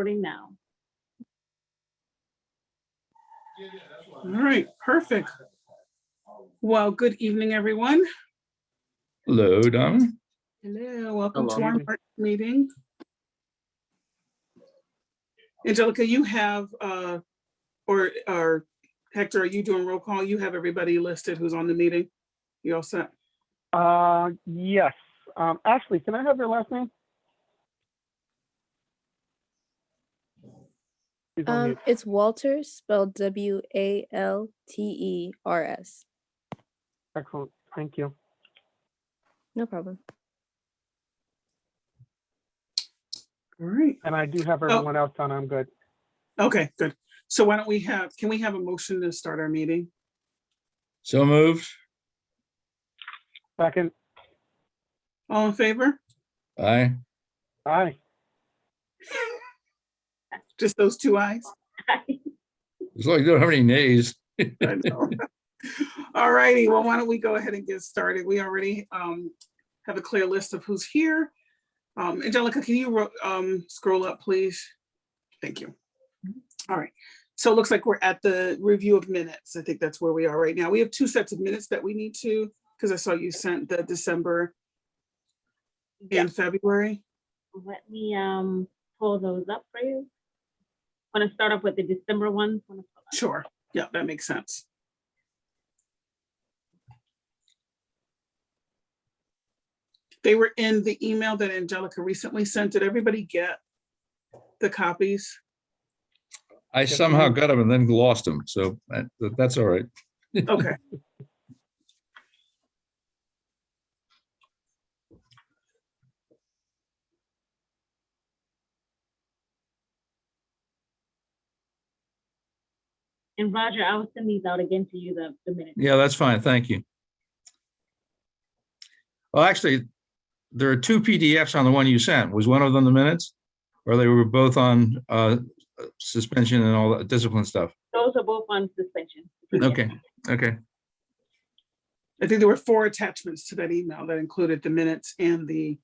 Recording now. All right, perfect. Well, good evening, everyone. Hello, Donna. Hello, welcome to Hello. our March meeting. Angelica, you have, or Hector, are you doing roll call? You have everybody listed who's on the meeting? You all set? Yes. Ashley, can I have your last name? She's on mute. It's Walters, spelled Walters. Excellent. Thank you. No problem. All right, And I do have everyone else on. I'm good. okay, good. So why don't we have, can we have a motion to start our meeting? So moved. Second. All in favor? Aye. Aye. Just those two ayes? It's like you don't have any nays. I know. All righty, well, why don't we go ahead and get started? We already have a clear list of who's here. Angelica, can you scroll up, please? Thank you. All right, so it looks like we're at the review of minutes. I think that's where we are right now. We have two sets of minutes that we need to, because I saw you sent the December and February. Let me pull those up for you. Want to start off with the December ones? Sure, yeah, that makes sense. They were in the email that Angelica recently sent. Did everybody get the copies? I somehow got them and then lost them, so that's all right. Okay. And Roger, I will send these out again to you, the minutes. Yeah, that's fine. Thank you. Well, actually, there are two PDFs on the one you sent. Was one of them the minutes? Or they were both on suspension and all that discipline stuff? Those are both on suspension. Okay, okay. I think there were 4 attachments to that email that included the minutes and the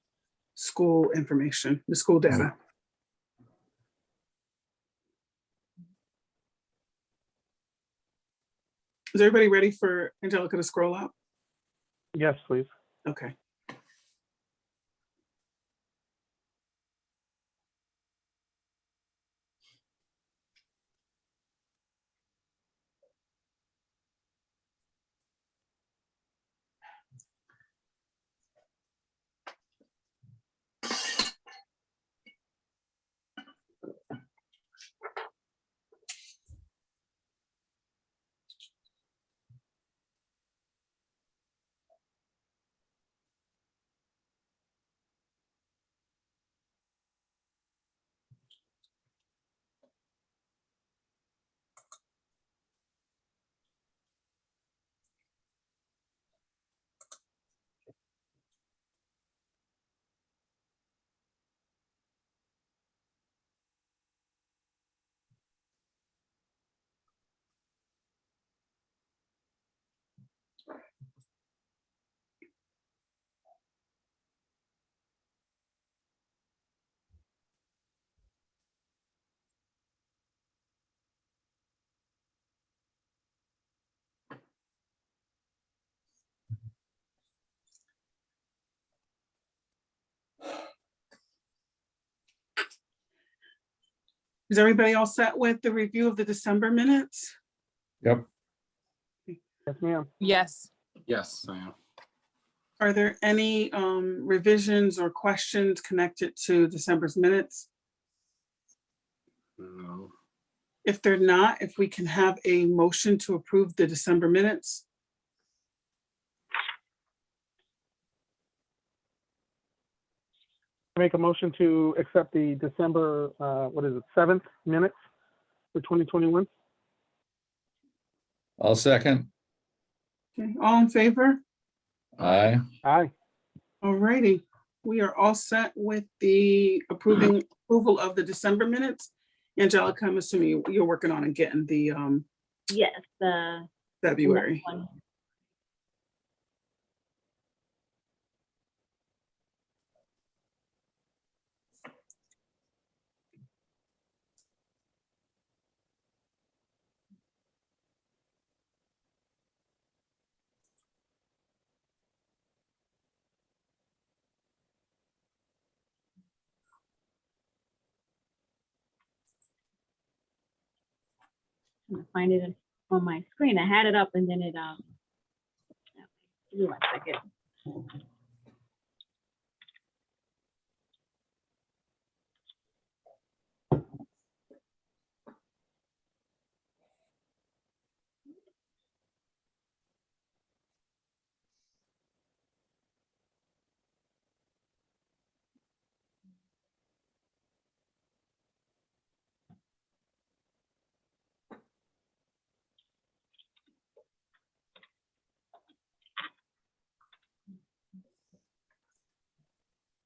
school information, the school data. Is everybody ready for Angelica to scroll up? Yes, please. Okay. Is everybody all set with the review of the December minutes? Yep. Yes, ma'am. Yes. Yes, I am. Are there any revisions or questions connected to December's minutes? No. If they're not, if we can have a motion to approve the December minutes? Make a motion to accept the December, 7th minutes for 2021. I'll second. Okay, all in favor? Aye. Aye. All righty, we are all set with the approval of the December minutes. Angelica, I'm assuming you're working on and getting the Yes, the February. next one. trying to find it on my screen. I had it up and then it, give me 1 second.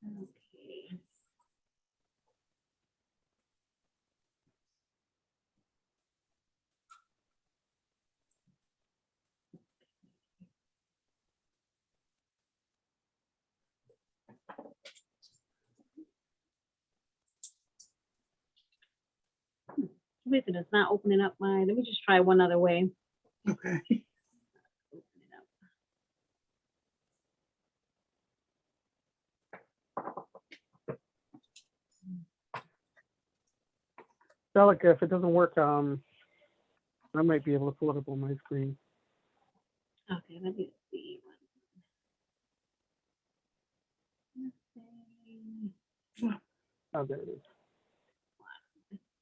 Okay. Reason it's not opening up my, let me just try one other way. Okay. Open it up. Angelica, if it doesn't work, I might be able to pull it up on my screen. Okay, let me see. Oh, there it is.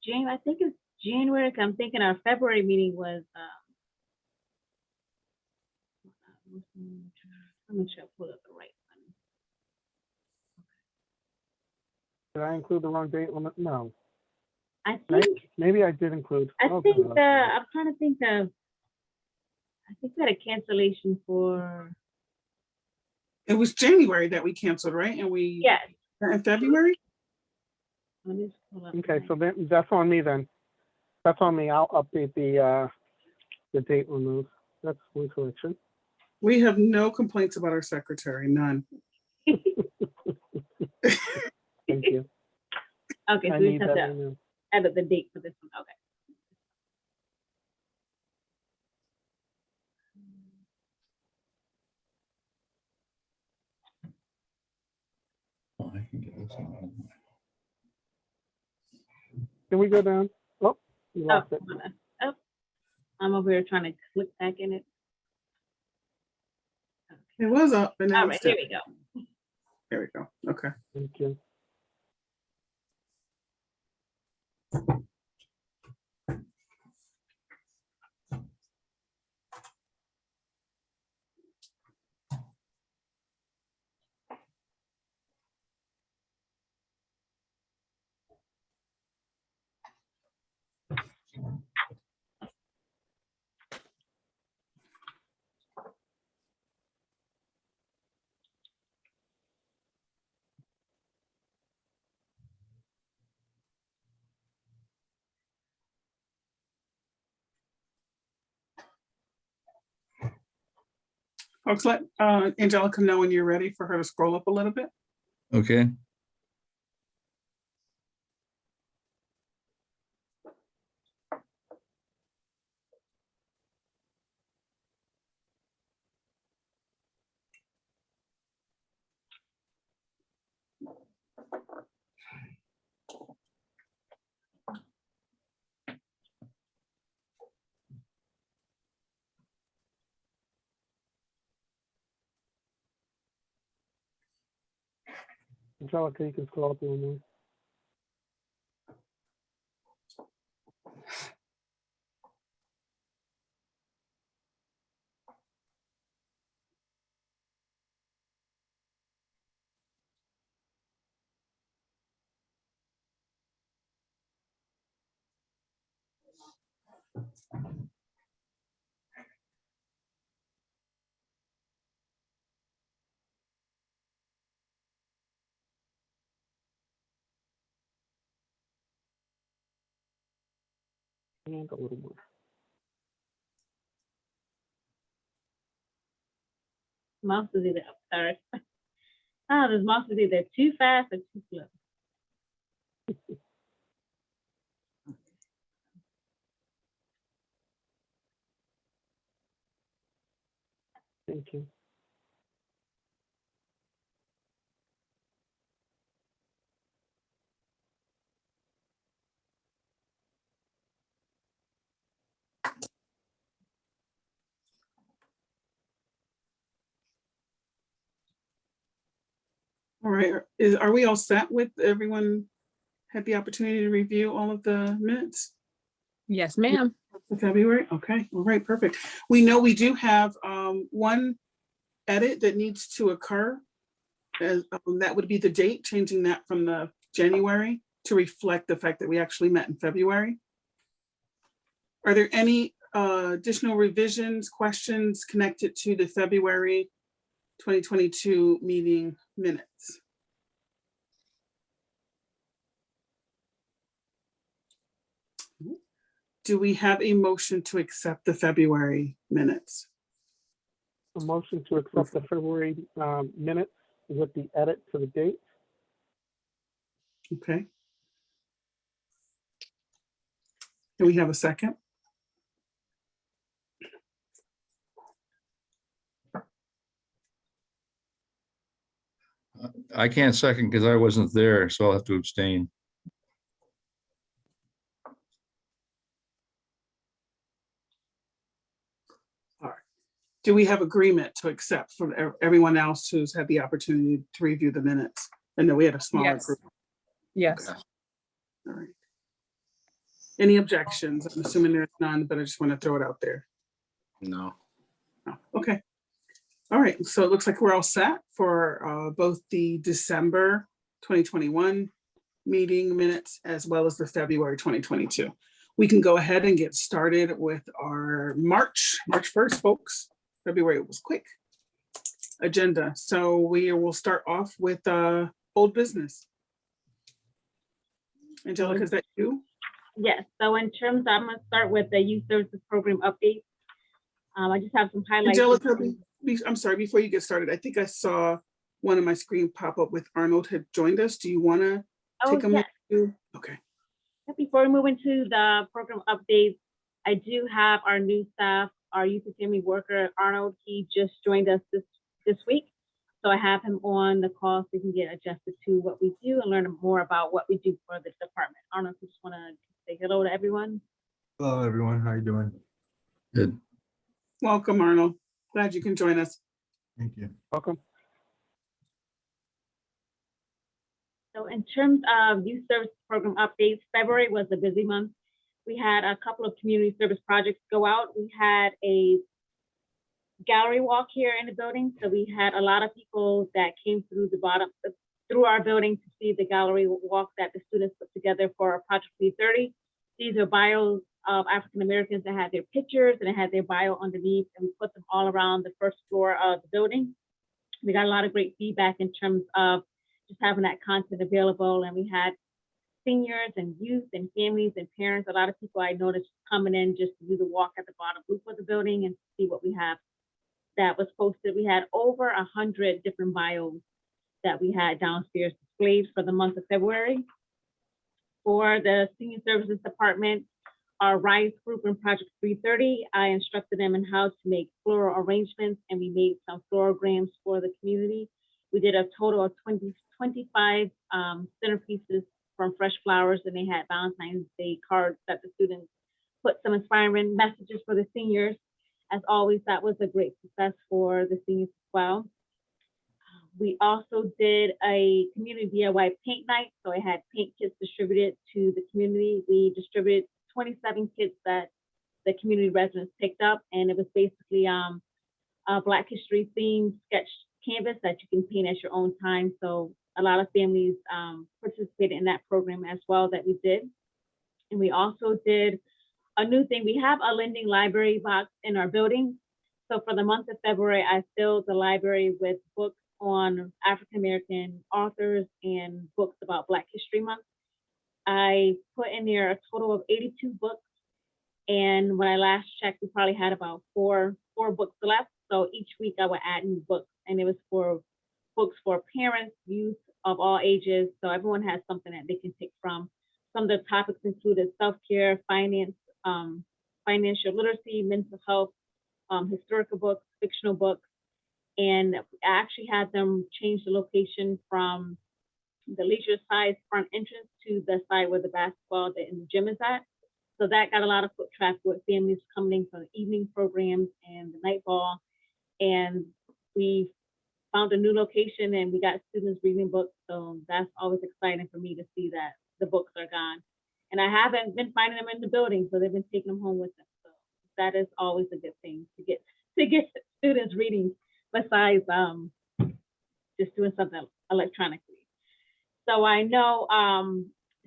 January, I think it's January. 'Cause I'm thinking our February meeting was, let me sure I pull up the right one. Did I include the wrong date limit? No. I think, Maybe I did include. I Okay, think, okay. I'm trying to think of, I think we had a cancellation for, It was January that we canceled, right? And we, yes. in February? Let me just pull up Okay, my- so then that's on me then. That's on me. I'll update the date removed. That's one correction. We have no complaints about our secretary, none. Thank you. Okay, so I we need just have that to removed. edit the date for this one, okay. Oh, I can get this one. Can we go down? Oh, you Oh, lost it. hold on. Oh, I'm over here trying to click back in it. It was up and now All right, it's here down. we go. There we go. Okay. Thank you. Folks, let Angelica know when you're ready for her to scroll up a little bit. Okay, Angelica, you can scroll up a little more. And a little more. Mouse is either up, sorry. Oh, this mouse is either too fast or too slow. Thank you. All right, are we all set with everyone had the opportunity to review all of the minutes Yes, ma'am. for February? Okay, all right, perfect. We know we do have one edit that needs to occur. That would be the date, changing that from the January to reflect the fact that we actually met in February. Are there any additional revisions, questions connected to the February 2022 meeting minutes? Do we have a motion to accept the February minutes? A motion to accept the February minutes with the edit to the date. Okay. Do we have a second? I can't second because I wasn't there, so I'll have to abstain. Do we have agreement to accept from everyone else who's had the opportunity to review the minutes? I know we had a smaller Yes. group. Yes. Okay. All right. Any objections? I'm assuming there's none, but I just want to throw it out there. No. Oh, okay. All right. So it looks like we're all set for both the December 2021 meeting minutes as well as the February 2022. We can go ahead and get started with our March 1st, folks. February was quick. Agenda. So we will start off with old business. Angelica, is that you? Yes, so in terms, I'm gonna start with the youth services program update. I just have some highlights. Angelica, I'm sorry, before you get started, I think I saw one of my screen pop up with Arnold had joined us. Do you want to Oh, take a minute? yes. Okay. Before we move into the program updates, I do have our new staff, our youth and family worker, Arnold. He just joined us this week. So I have him on the call so he can get adjusted to what we do and learn more about what we do for this department. Arnold, you just want to say hello to everyone? Hello, everyone. How are you doing? Good. Welcome, Arnold. Glad you can join us. Thank you. Welcome. So in terms of youth service program updates, February was a busy month. We had a couple of community service projects go out. We had a gallery walk here in the building. So we had a lot of people that came through our building to see the gallery walk that the students put together for Project 330. These are bios of African Americans that had their pictures and it had their bio underneath, and we put them all around the first floor of the building. We got a lot of great feedback in terms of just having that content available, and we had seniors and youth and families and parents, a lot of people I noticed coming in just to do the walk at the bottom roof of the building and see what we have that was posted. We had over 100 different bios that we had downstairs displayed for the month of February. For the Senior Services Department, our RISE group in Project 330, I instructed them in how to make floral arrangements, and we made some florograms for the community. We did a total of 25 centerpieces from fresh flowers, and they had Valentine's Day cards that the students put some inspiring messages for the seniors. As always, that was a great success for the seniors as well. We also did a community DIY paint night. So I had paint kits distributed to the community. We distributed 27 kits that the community residents picked up, and it was basically a Black History themed sketch canvas that you can paint at your own time. So a lot of families participated in that program as well that we did. And we also did a new thing. We have a lending library box in our building. So for the month of February, I filled the library with books on African-American authors and books about Black History Month. I put in there a total of 82 books. And when I last checked, we probably had about four books left. So each week I would add new books, and it was for books for parents, youth of all ages. So everyone has something that they can pick from. Some of the topics included self-care, finance, financial literacy, mental health, historical books, fictional books. And I actually had them change the location from the leisure side front entrance to the side where the basketball and the gym is at. So that got a lot of foot traffic with families coming in for the evening programs and the night ball. And we found a new location and we got students reading books. So that's always exciting for me to see that the books are gone. And I haven't been finding them in the building, so they've been taking them home with them. So that is always a good thing to get students reading besides just doing something electronically. So I know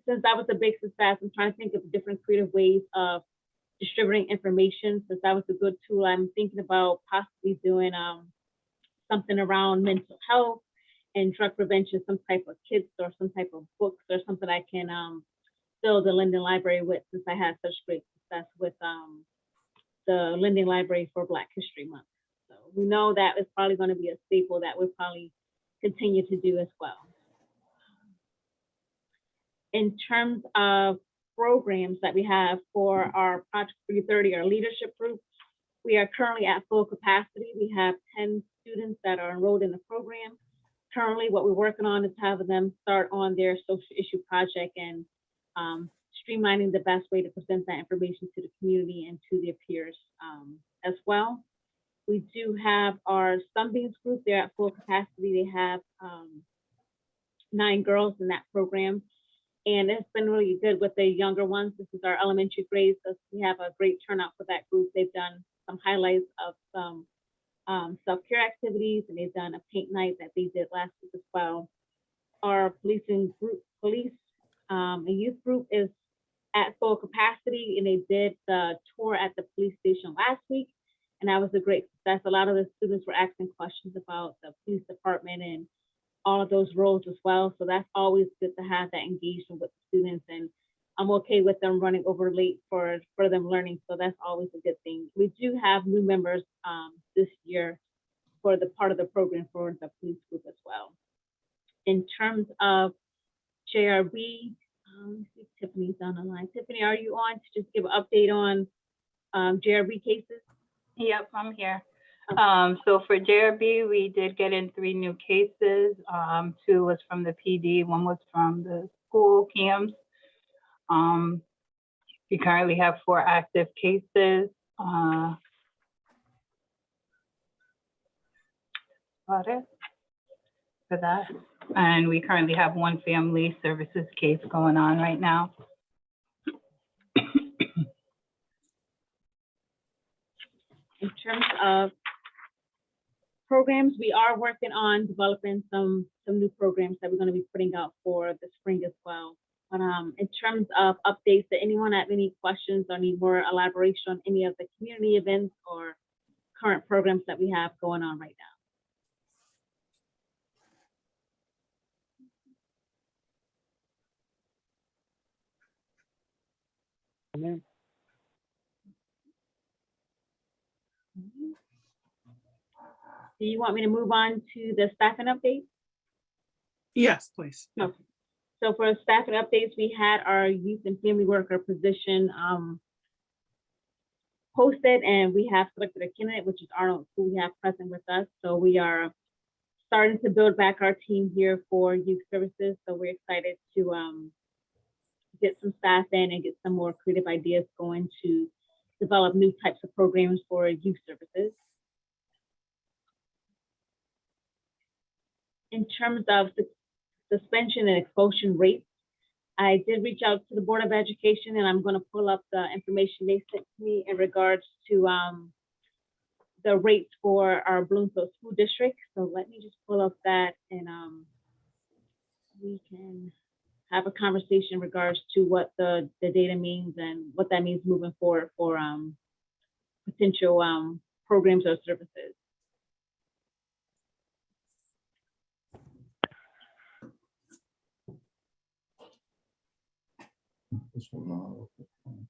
since that was a big success, I'm trying to think of different creative ways of distributing information. Since that was a good tool, I'm thinking about possibly doing something around mental health and drug prevention, some type of kits or some type of books or something I can fill the Linden Library with, since I had such great success with the Linden Library for Black History Month. So we know that is probably going to be a staple that we'll probably continue to do as well. In terms of programs that we have for our Project 330, our leadership group, we are currently at full capacity. We have 10 students that are enrolled in the program. Currently, what we're working on is having them start on their social issue project and streamlining the best way to present that information to the community and to their peers as well. We do have our Sunbeams group. They're at full capacity. They have 9 girls in that program. And it's been really good with the younger ones. This is our elementary grades. So we have a great turnout for that group. They've done some highlights of some self-care activities, and they've done a paint night that they did last week as well. Our police and youth group is at full capacity, and they did the tour at the police station last week, and that was a great success. A lot of the students were asking questions about the police department and all of those roles as well. So that's always good to have that engagement with the students, and I'm okay with them running over late for them learning. So that's always a good thing. We do have new members this year for the part of the program for the police group as well. In terms of JRB, let's see if Tiffany's on the line. Tiffany, are you on to just give an update on JRB cases? Yep, I'm here. So for JRB, we did get in 3 new cases. 2 was from the PD, 1 was from the school CAMs. We currently have 4 active cases. About it for that. And we currently have 1 family services case going on right now. In terms of programs, we are working on developing some new programs that we're going to be putting out for the spring as well. But in terms of updates, does anyone have any questions or need more elaboration on any of the community events or current programs that we have going on right now? Amen. Do you want me to move on to the staffing updates? Yes, please. Okay. So for staffing updates, we had our youth and family worker position posted, and we have selected a candidate, which is Arnold, who we have present with us. So we are starting to build back our team here for youth services. So we're excited to get some staff in and get some more creative ideas going to develop new types of programs for youth services. In terms of suspension and expulsion rates, I did reach out to the Board of Education, and I'm going to pull up the information they sent to me in regards to the rates for our Bloomfield School District. So let me just pull up that, and we can have a conversation in regards to what the data means and what that means moving forward for potential programs or services. This will not look fine.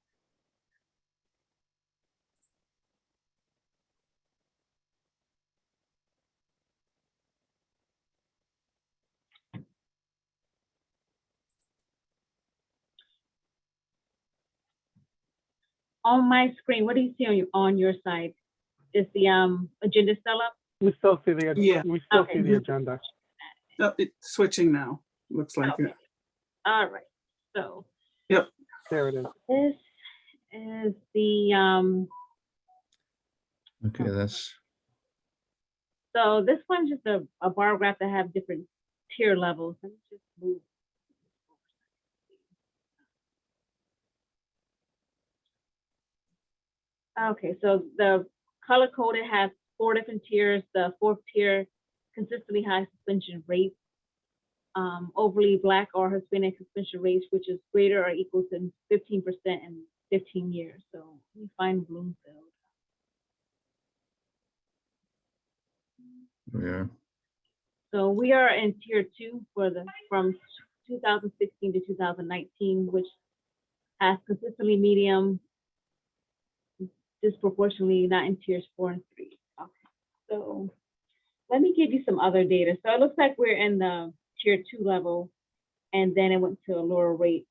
On my screen, what do you see on your side? Is the agenda still up? We still see the, Yeah. we still Okay. see the agenda. Oh, it's switching now. Looks like Okay. it. All right. So There it is. this is the So this one's just a bar graph that have different tier levels. Let me just move. Okay, so the color coded has 4 different tiers. The 4th tier, consistently high suspension rates. Overly Black or Hispanic suspension rates, which is greater or equal to 15% in 15 years. So we find Bloomfield. Yeah. So we are in tier 2 from 2016 to 2019, which has consistently medium, disproportionately not in tiers 4 and 3. Okay, so let me give you some other data. So it looks like we're in the tier 2 level, and then it went to a lower rate.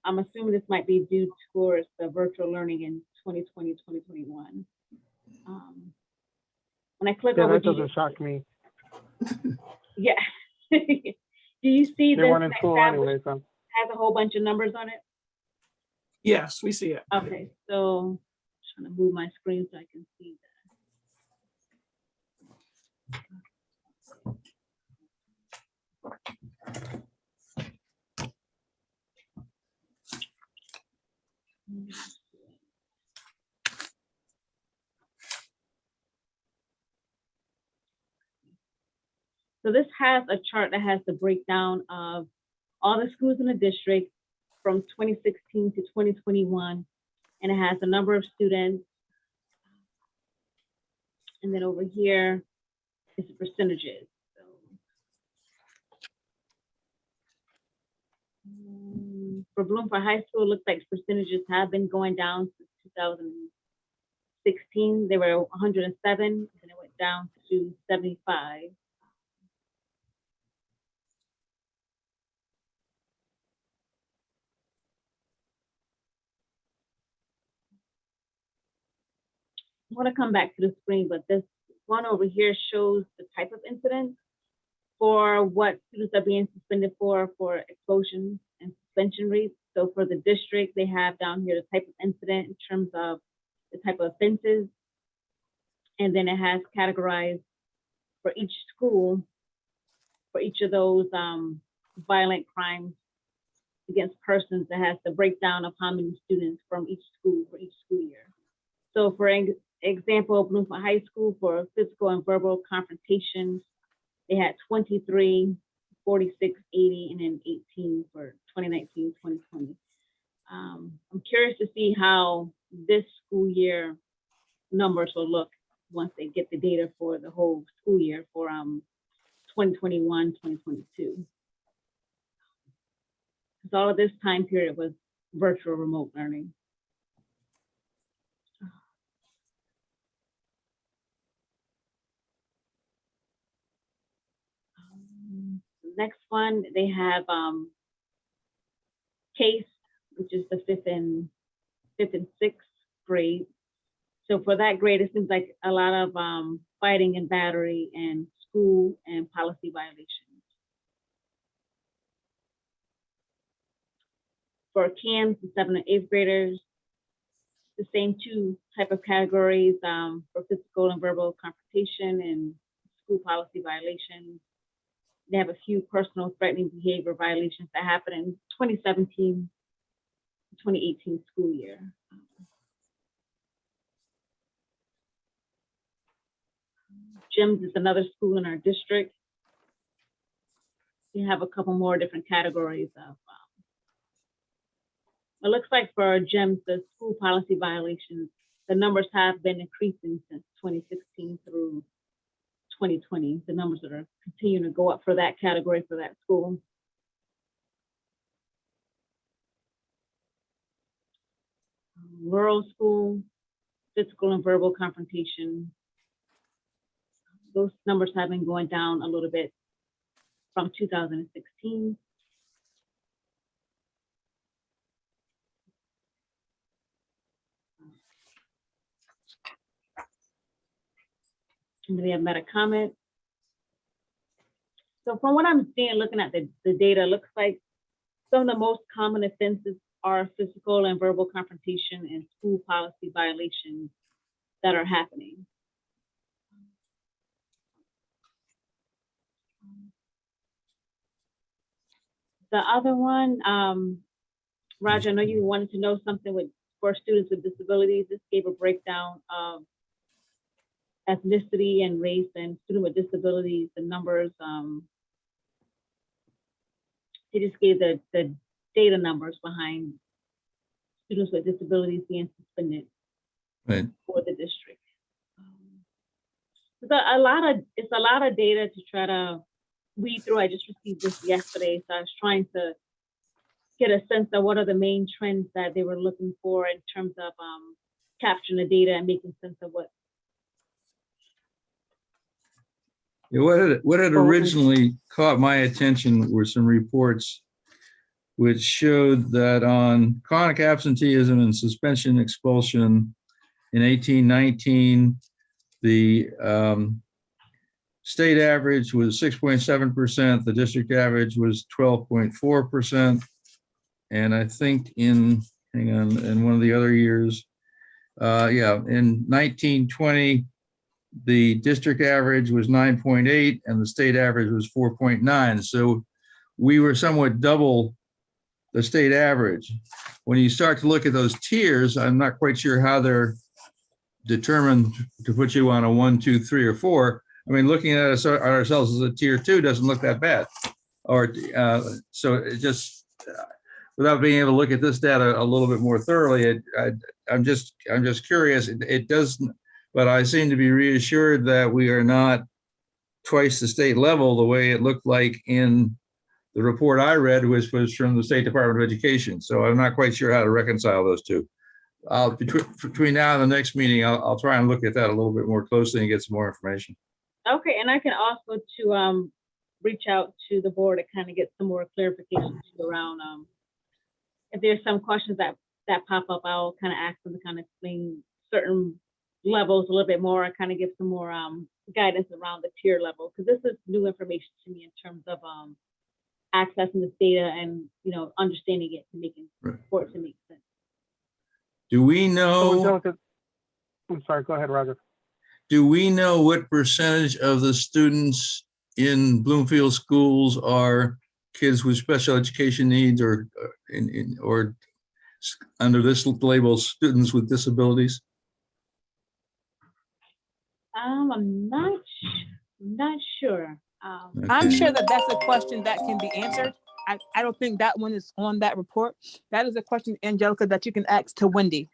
I'm assuming this might be due towards the virtual learning in 2020, 2021. When I click Yeah, over, that doesn't shock me. yeah. Do you see They this weren't in next school tab, which anyway, so. has a whole bunch of numbers on it? Yes, we see it. Okay, so I'm trying to move my screen so I can see that. So this has a chart that has the breakdown of all the schools in the district from 2016 to 2021, and it has the number of students. And then over here is the percentages. So, for Bloomfield High School, it looks like percentages have been going down since 2016. They were 107, and it went down to 75. I want to come back to the screen, but this one over here shows the type of incident for what students are being suspended for expulsion and suspension rates. So for the district, they have down here the type of incident in terms of the type of offenses. And then it has categorized for each school, for each of those violent crimes against persons, that has the breakdown of how many students from each school for each school year. So for example, Bloomfield High School, for physical and verbal confrontations, they had 23, 46, 80, and then 18 for 2019, 2020. I'm curious to see how this school year numbers will look once they get the data for the whole school year for 2021, 2022. Because all of this time period was virtual remote learning. Next one, they have CASE, which is the fifth and sixth grade. So for that grade, it seems like a lot of fighting and battery and school and policy violations. For CAMS, the 7th and 8th graders, the same 2 type of categories for physical and verbal confrontation and school policy violations. They have a few personal threatening behavior violations that happened in 2017 to 2018 school year. GYMS is another school in our district. We have a couple more different categories of, it looks like for GYMS, the school policy violations, the numbers have been increasing since 2016 through 2020. The numbers that are continuing to go up for that category for that school. Rural school, physical and verbal confrontation. Those numbers have been going down a little bit from 2016. And then we have meta comment. So from what I'm seeing, looking at the data, looks like some of the most common offenses are physical and verbal confrontation and school policy violations that are happening. The other one, Roger, I know you wanted to know something for students with disabilities. This gave a breakdown of ethnicity and race and student with disabilities, the numbers. It just gave the data numbers behind students with disabilities being suspended Right. for the district. It's a lot of data to try to read through. I just received this yesterday, so I was trying to get a sense of what are the main trends that they were looking for in terms of capturing the data and making sense of what. Yeah, what had originally caught my attention were some reports which showed that on chronic absenteeism and suspension expulsion in 1819, the state average was 6.7%, the district average was 12.4%. And I think in one of the other years, in 1920, the district average was 9.8 and the state average was 4.9. So we were somewhat double the state average. When you start to look at those tiers, I'm not quite sure how they're determined to put you on a 1, 2, 3, or 4. I mean, looking at ourselves as a tier 2 doesn't look that bad. Or so it just, without being able to look at this data a little bit more thoroughly, I'm just curious. It doesn't, but I seem to be reassured that we are not twice the state level the way it looked like in the report I read, which was from the State Department of Education. So I'm not quite sure how to reconcile those two. Between now and the next meeting, I'll try and look at that a little bit more closely and get some more information. Okay, and I can also to reach out to the board to kind of get some more clarification around if there's some questions that pop up, I'll kind of ask them to kind of explain certain levels a little bit more and kind of give some more guidance around the tier level, because this is new information to me in terms of accessing this data and understanding it to making for it to make sense. Do we So know? Angelica, I'm sorry, go ahead, Roger. Do we know what percentage of the students in Bloomfield schools are kids with special education needs, or under this label, students with disabilities? I'm not sure. I'm sure that that's a question that can be answered. I don't think that one is on that report. That is a question, Angelica, that you can ask to Wendy.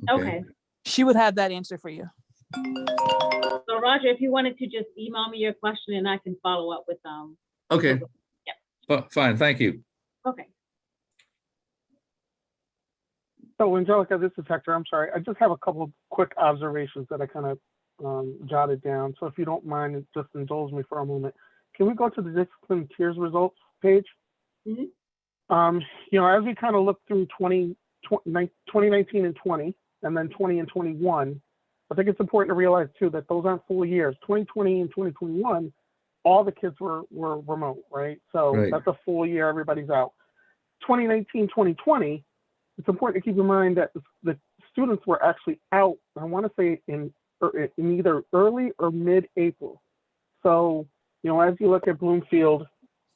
Okay. She would have that answer for you. So Roger, if you wanted to just email me your question and I can follow up with Okay. Yeah. Fine, thank you. Okay. So Angelica, this is Hector. I'm sorry. I just have a couple of quick observations that I kind of jotted down. So if you don't mind, just indulge me for a moment. Can we go to the discipline tiers results page? Mm-hmm. As we kind of look through 2019 and 20, and then 20 and 21, I think it's important to realize too that those aren't full years. 2020 and 2021, all the kids were remote, right? So Right. That's a full year, everybody's out. 2019, 2020, it's important to keep in mind that the students were actually out, I want to say in either early or mid-April. So, as you look at Bloomfield,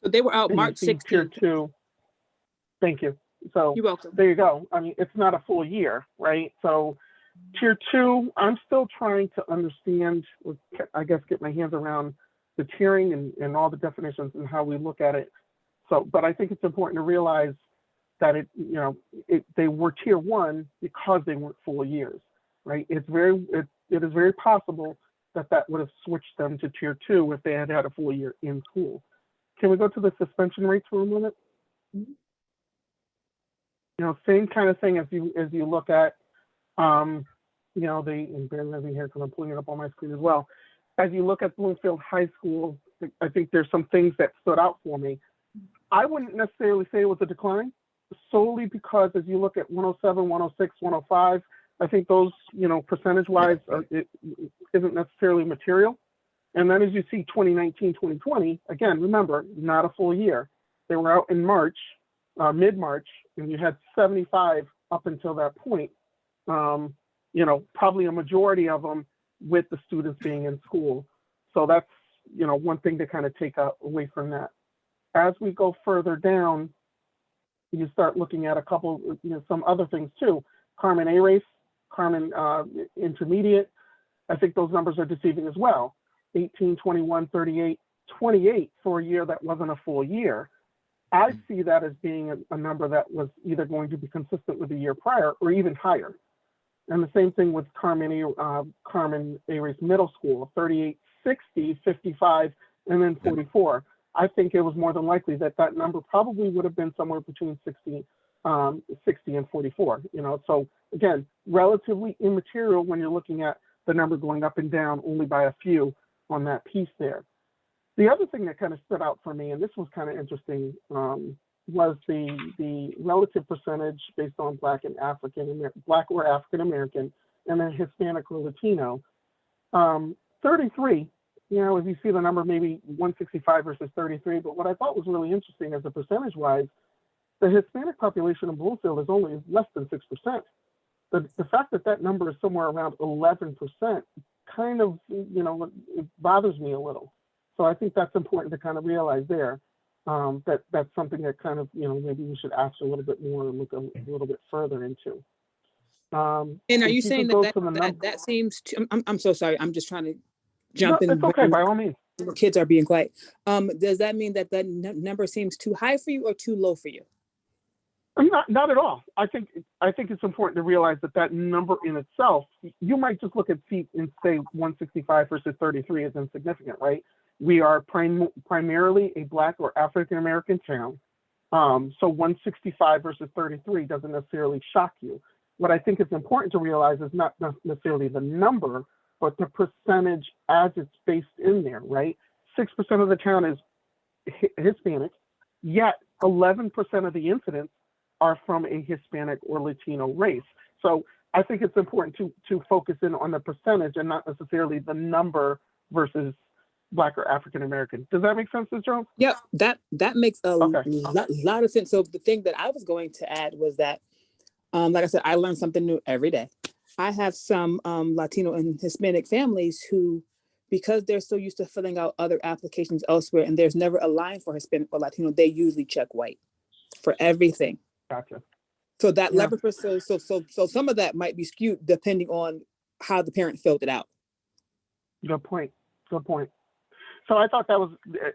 So they were out and you March see tier 16th. 2. Thank you. So You're welcome. there you go. I mean, it's not a full year, right? So tier 2, I'm still trying to understand, or I guess get my hands around the tiering and all the definitions and how we look at it. So, but I think it's important to realize that they were tier 1 because they weren't full years, right? It is very possible that would have switched them to tier 2 if they had had a full year in school. Can we go to the suspension rates for a minute? Same kind of thing as you look at, and bear with me here because I'm pulling it up on my screen as well. As you look at Bloomfield High School, I think there's some things that stood out for me. I wouldn't necessarily say it was a decline, solely because as you look at 107, 106, 105, I think those, percentage-wise, it isn't necessarily material. And then as you see 2019, 2020, again, remember, not a full year. They were out in March, mid-March, and you had 75 up until that point. Probably a majority of them with the students being in school. So that's, one thing to kind of take away from that. as we go further down, you start looking at a couple, some other things too. Carmen A race, Carmen intermediate. I think those numbers are deceiving as well. 18, 21, 38, 28 for a year that wasn't a full year. I see that as being a number that was either going to be consistent with the year prior or even higher. And the same thing with Carmen A race middle school, 38, 60, 55, and then 44. I think it was more than likely that that number probably would have been somewhere between 60 and 44. So again, relatively immaterial when you're looking at the number going up and down only by a few on that piece there. The other thing that kind of stood out for me, and this was kind of interesting, was the relative percentage based on Black or African American, and then Hispanic or Latino. 33, if you see the number, maybe 165 versus 33, but what I thought was really interesting as a percentage-wise, the Hispanic population in Bloomfield is only less than 6%. The fact that that number is somewhere around 11% kind of, it bothers me a little. So I think that's important to kind of realize there. That's something that kind of, maybe we should ask a little bit more and look a little bit further into. And are you saying that seems too, I'm so sorry, I'm just trying to jump in. It's okay, by all means. The kids are being quiet. Does that mean that number seems too high for you or too low for you? Not at all. I think it's important to realize that number in itself, you might just look at seats and say 165 versus 33 is insignificant, right? We are primarily a Black or African American town. So 165 versus 33 doesn't necessarily shock you. What I think is important to realize is not necessarily the number, but the percentage as it's based in there, right? 6% of the town is Hispanic, yet 11% of the incidents are from a Hispanic or Latino race. So I think it's important to focus in on the percentage and not necessarily the number versus Black or African American. Does that make sense, Ms. Jones? Yep, that makes a lot of sense. So the thing that I was going to add was that, like I said, I learn something new every day. I have some Latino and Hispanic families who, because they're so used to filling out other applications elsewhere and there's never a line for Hispanic or Latino, they usually check white for everything. Gotcha. So that 11%, so some of that might be skewed depending on how the parent filled it out. Good point. So I thought that was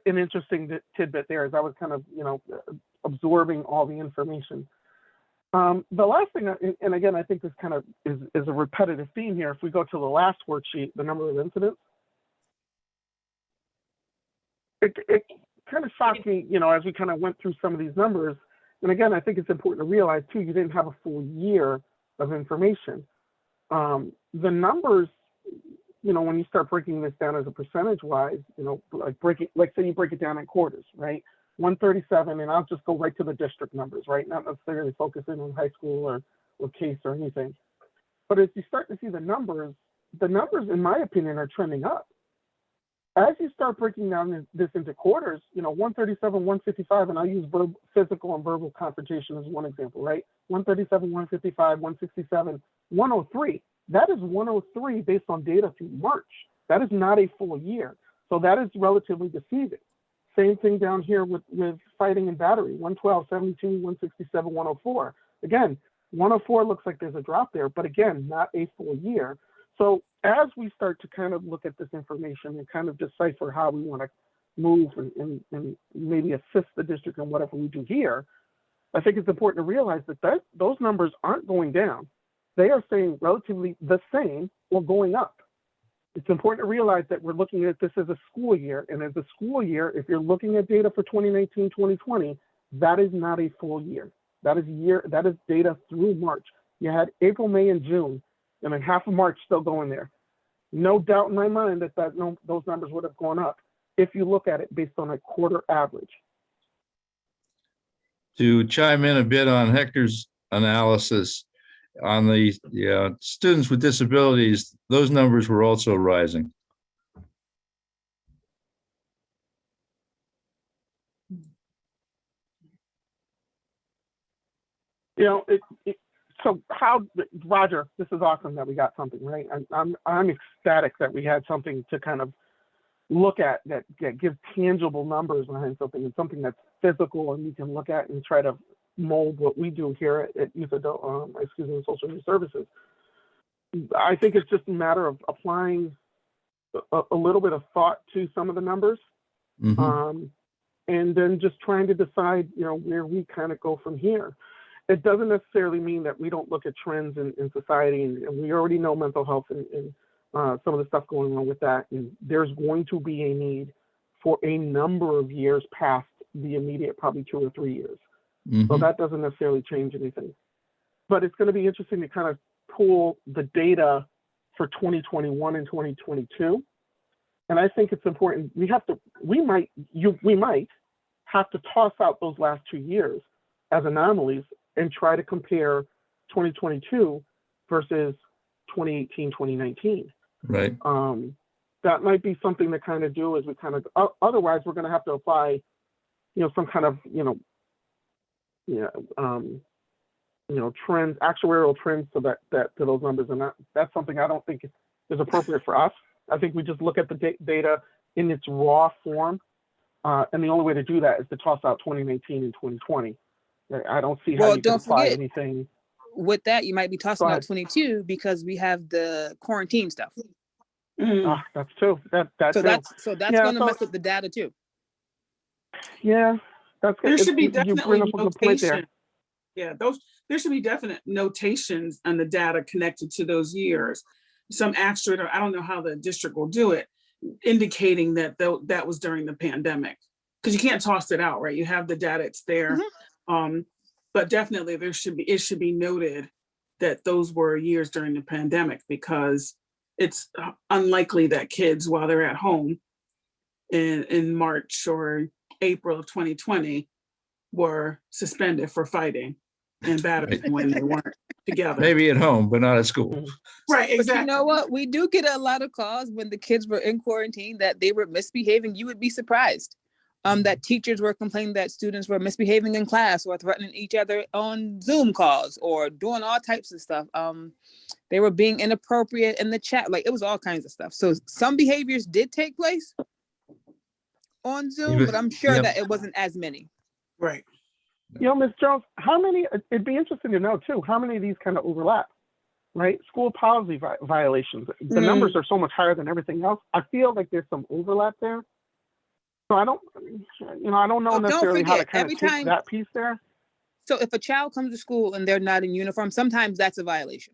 an interesting tidbit there as I was kind of, absorbing all the information. The last thing, and again, I think this kind of is a repetitive theme here. If we go to the last worksheet, the number of incidents, it kind of shocked me, as we kind of went through some of these numbers. And again, I think it's important to realize too, you didn't have a full year of information. The numbers, when you start breaking this down as a percentage wise, like say you break it down in quarters, right? 137, and I'll just go right to the district numbers, right? Not necessarily focusing on high school or case or anything. But as you start to see the numbers, in my opinion, are trending up. As you start breaking down this into quarters, 137, 155, and I'll use physical and verbal confrontation as one example, right? 137, 155, 167, 103. That is 103 based on data through March. That is not a full year. So that is relatively deceiving. Same thing down here with fighting and battery, 112, 72, 167, 104. Again, 104 looks like there's a drop there, but again, not a full year. So as we start to kind of look at this information and kind of decipher how we want to move and maybe assist the district in whatever we do here, I think it's important to realize that those numbers aren't going down. They are staying relatively the same or going up. It's important to realize that we're looking at this as a school year, and as a school year, if you're looking at data for 2019, 2020, that is not a full year. That is data through March. You had April, May, and June, and then half of March still going there. No doubt in my mind that those numbers would have gone up if you look at it based on a quarter average. To chime in a bit on Hector's analysis, on the students with disabilities, those numbers were also rising. So how, Roger, this is awesome that we got something, right? I'm ecstatic that we had something to kind of look at that gives tangible numbers behind something, and something that's physical and we can look at and try to mold what we do here at social news services. I think it's just a matter of applying a little bit of thought to some of the numbers, Mhm. and then just trying to decide, where we kind of go from here. It doesn't necessarily mean that we don't look at trends in society, and we already know mental health and some of the stuff going on with that. And there's going to be a need for a number of years past the immediate, probably 2 or 3 years. So Mhm. that doesn't necessarily change anything. But it's going to be interesting to kind of pull the data for 2021 and 2022. And I think it's important. We might have to toss out those last 2 years as anomalies and try to compare 2022 versus 2018, 2019. Right. That might be something to kind of do as we kind of, otherwise we're going to have to apply, some kind of, trends, actuarial trends to to those numbers. And that's something I don't think is appropriate for us. I think we just look at the data in its raw form. And the only way to do that is to toss out 2019 and 2020. I don't see how you can apply anything. With that, you might be tossing Go out ahead. 22 because we have the quarantine stuff. That's true. That's going to mess with the data too. Yeah, that's good. There should be You bring definitely up a good point there. notation. Yeah, there should be definite notations on the data connected to those years. Some asterisk, or I don't know how the district will do it, indicating that that was during the pandemic. Because you can't toss it out, right? You have the data, it's there. But definitely it should be noted that those were years during the pandemic, because it's unlikely that kids, while they're at home in March or April of 2020, were suspended for fighting and battering when they weren't together. Maybe at home, but not at school. Right, exactly. But you know what? We do get a lot of calls when the kids were in quarantine that they were misbehaving. You would be surprised. That teachers were complaining that students were misbehaving in class or threatening each other on Zoom calls or doing all types of stuff. They were being inappropriate in the chat. Like, it was all kinds of stuff. So some behaviors did take place on Zoom, but I'm sure that it wasn't as many. Right. Ms. Jones, how many, it'd be interesting to know too, how many of these kind of overlap, right? School policy violations. The numbers are so much higher than everything else. I feel like there's some overlap there. So I don't know necessarily how to kind of take that piece there. So if a child comes to school and they're not in uniform, sometimes that's a violation.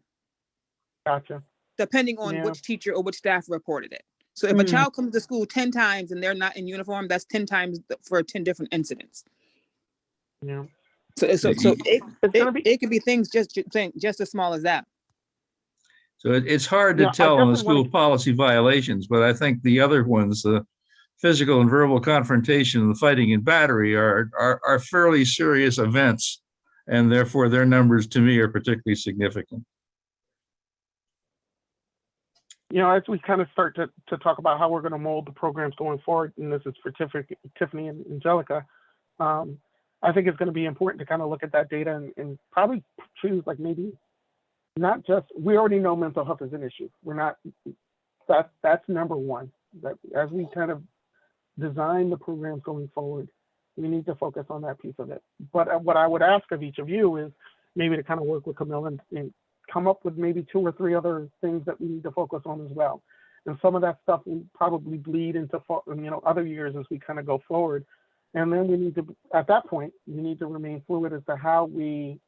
Gotcha. Depending on which teacher or which staff reported it. So if a child comes to school 10 times and they're not in uniform, that's 10 times for 10 different incidents. Yeah. So it could be things just as small as that. So it's hard to tell on the school policy violations, but I think the other ones, the physical and verbal confrontation, the fighting and battery, are fairly serious events, and therefore their numbers to me are particularly significant. As we kind of start to talk about how we're going to mold the programs going forward, and this is for Tiffany and Angelica, I think it's going to be important to kind of look at that data and probably choose, like, maybe not just, we already know mental health is an issue. That's number one. That as we kind of design the programs going forward, we need to focus on that piece of it. But what I would ask of each of you is maybe to kind of work with Camille and come up with maybe 2 or 3 other things that we need to focus on as well. And some of that stuff will probably bleed into other years as we kind of go forward. And then we need to, at that point, we need to remain fluid as to how we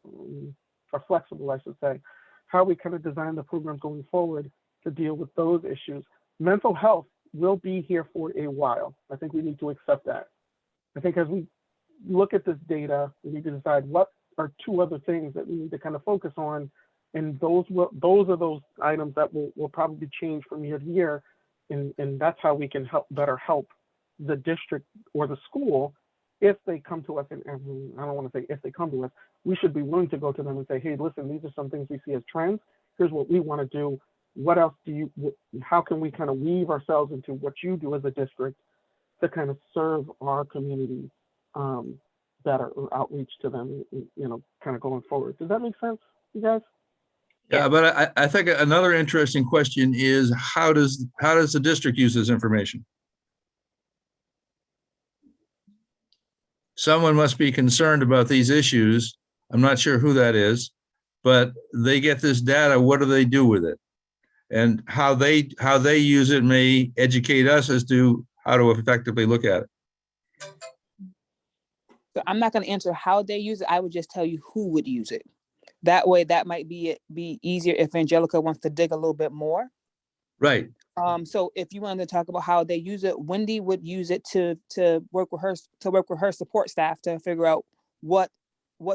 are flexible, I should say, how we kind of design the program going forward to deal with those issues. Mental health will be here for a while. I think we need to accept that. I think as we look at this data, we need to decide what are 2 other things that we need to kind of focus on. And those are those items that will probably change from year to year. And that's how we can better help the district or the school if they come to us. And I don't want to say if they come to us, we should be willing to go to them and say, hey, listen, these are some things we see as trends. Here's what we want to do. What else how can we kind of weave ourselves into what you do as a district to kind of serve our community better, or outreach to them, kind of going forward. Does that make sense, you guys? Yeah, but I think another interesting question is how does the district use this information? someone must be concerned about these issues. I'm not sure who that is, but they get this data. What do they do with it? And how they use it may educate us as to how to effectively look at it. So I'm not going to answer how they use it. I would just tell you who would use it. That way, that might be easier if Angelica wants to dig a little bit more. Right. So if you wanted to talk about how they use it, Wendy would use it to work with her support staff to figure out what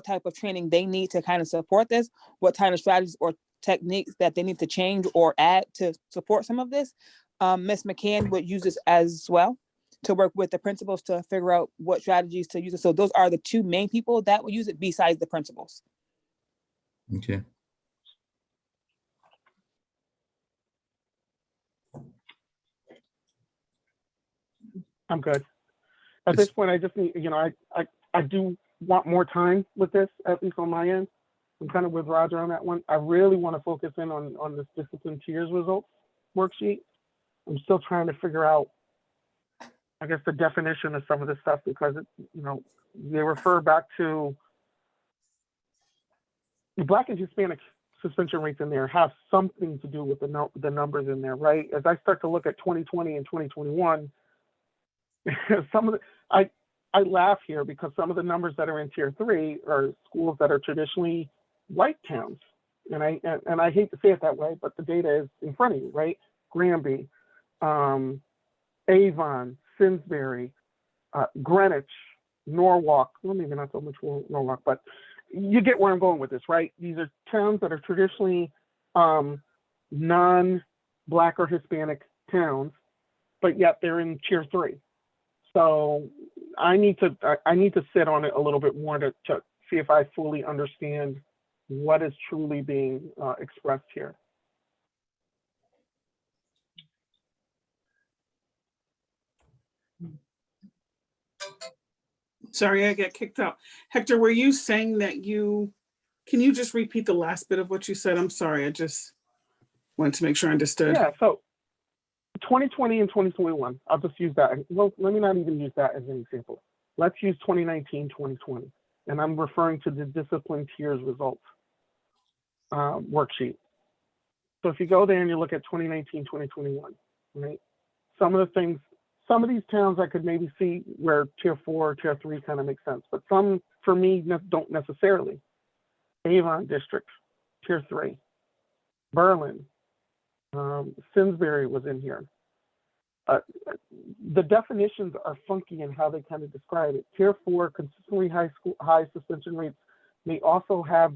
type of training they need to kind of support this, what kind of strategies or techniques that they need to change or add to support some of this. Ms. McCann would use this as well to work with the principals to figure out what strategies to use it. So those are the two main people that will use it besides the principals. Okay. I'm good. At this point, I just need, I do want more time with this, at least on my end. I'm kind of with Roger on that one. I really want to focus in on this discipline tiers results worksheet. I'm still trying to figure out, I guess, the definition of some of this stuff because, they refer back to the Black and Hispanic suspension rates in there have something to do with the numbers in there, right? As I start to look at 2020 and 2021, some of the, I laugh here because some of the numbers that are in tier 3 are schools that are traditionally white towns. And I hate to say it that way, but the data is in front of you, right? Granby, Avon, Simsbury, Greenwich, Norwalk, well, maybe not so much Norwalk, but you get where I'm going with this, right? These are towns that are traditionally non-Black or Hispanic towns, but yet they're in tier 3. So I need to sit on it a little bit more to see if I fully understand what is truly being expressed here. Sorry, I got kicked out. Hector, were you saying that can you just repeat the last bit of what you said? I'm sorry, I just wanted to make sure I understood. Yeah, so 2020 and 2021, I'll just use that. Well, let me not even use that as an example. Let's use 2019, 2020. And I'm referring to the discipline tiers results worksheet. So if you go there and you look at 2019, 2021, right? Some of these towns I could maybe see where tier 4 or tier 3 kind of makes sense, but some for me don't necessarily. Avon District, tier 3. Berlin, Simsbury was in here. The definitions are funky in how they kind of describe it. Tier 4, consistently high suspension rates may also have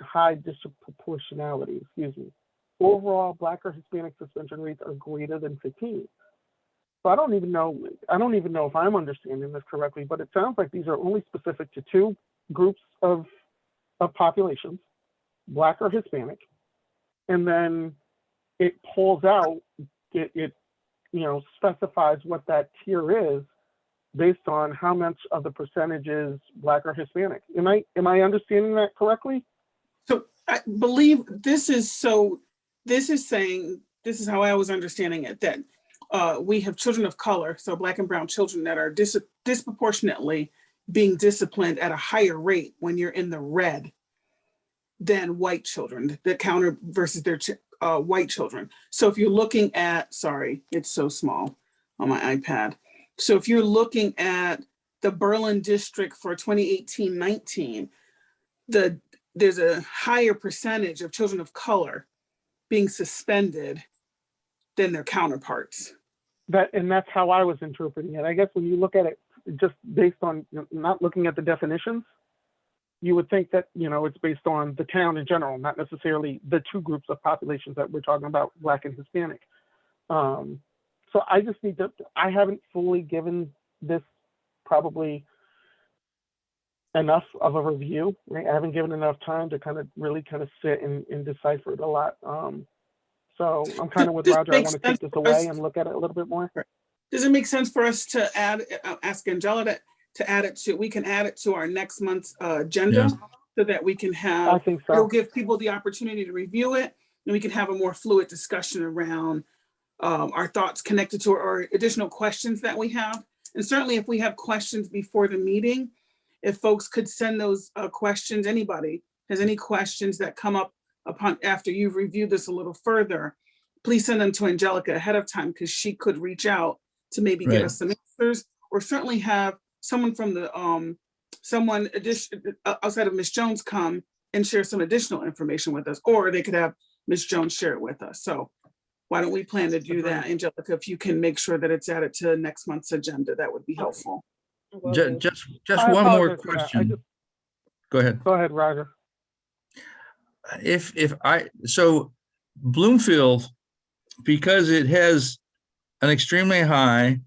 high disproportionality, Overall, Black or Hispanic suspension rates are greater than 15. So I don't even know if I'm understanding this correctly, but it sounds like these are only specific to 2 groups of populations, Black or Hispanic, and then it pulls out, it specifies what that tier is based on how much of the percentage is Black or Hispanic. Am I understanding that correctly? So I believe this is saying, this is how I was understanding it, that we have children of color, so Black and brown children that are disproportionately being disciplined at a higher rate when you're in the red than white children, the counter versus their white children. So if you're looking at, sorry, it's so small on my iPad. So if you're looking at the Berlin district for 2018-19, there's a higher percentage of children of color being suspended than their counterparts. And that's how I was interpreting it. I guess when you look at it just based on not looking at the definitions, you would think that, it's based on the town in general, not necessarily the 2 groups of populations that we're talking about, Black and Hispanic. So I just I haven't fully given this probably enough of a review, right? I haven't given enough time to really sit and decipher it a lot. So I'm kind of with Roger. I want to take this away and look at it a little bit more. Does it make sense for us to ask Angela to add it to, we can add it to our next month's agenda so that we can have, I think so. It'll give people the opportunity to review it and we can have a more fluid discussion around our thoughts connected to or additional questions that we have. And certainly if we have questions before the meeting, if folks could send those questions, anybody has any questions that come up upon after you've reviewed this a little further, please send them to Angelica ahead of time because she could reach out to maybe get Right. us some answers, or certainly have someone from the outside of Ms. Jones come and share some additional information with us, or they could have Ms. Jones share it with us. So why don't we plan to do that, Angelica? If you can make sure that it's added to next month's agenda, that would be helpful. Will do. Just I one more apologize for that. question. Go ahead. Go ahead, Roger. So Bloomfield, because it has an extremely high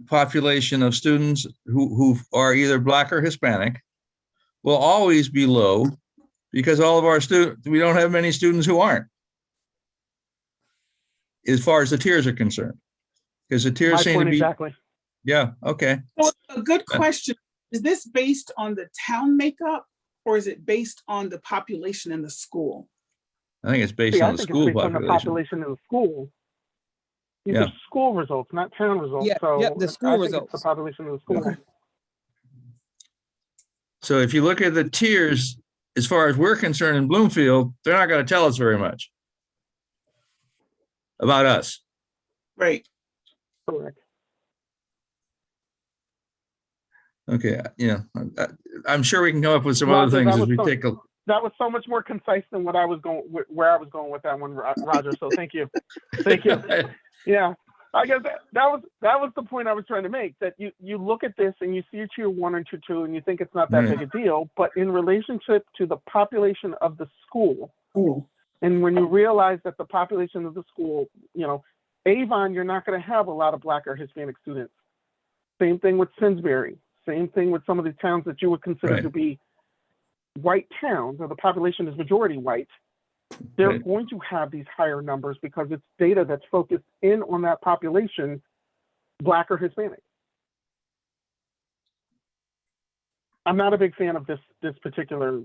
population of students who are either Black or Hispanic, will always be low because all of our students, we don't have many students who aren't, as far as the tiers are concerned. Because the My tiers seem to point be, exactly. yeah, okay. Well, a good question. Is this based on the town makeup, or is it based on the population in the school? I think it's based See, I on the think school it's based on the population. population in the school. These Yeah. are school results, not town results. Yep, So yep, the school I think results. it's the population of the school. Okay. So if you look at the tiers, as far as we're concerned in Bloomfield, they're not going to tell us very much about us. Right. Correct. Okay, yeah, I'm sure we can come up with some Roger, other things that as was we so- take a. That was so much more concise than what I was going, where I was going with that one, Roger. So thank you. Thank you. Yeah, I guess that was the point I was trying to make. That you look at this and you see tier 1 and tier 2, and you think it's not that Right. big a deal, but in relationship to the population of the school, Ooh. and when you realize that the population of the school, Avon, you're not going to have a lot of Black or Hispanic students. Same thing with Simsbury. Same thing with some of these towns that you would consider Right. to be white towns, or the population is majority white. They're Right. going to have these higher numbers because it's data that's focused in on that population, Black or Hispanic. I'm not a big fan of this particular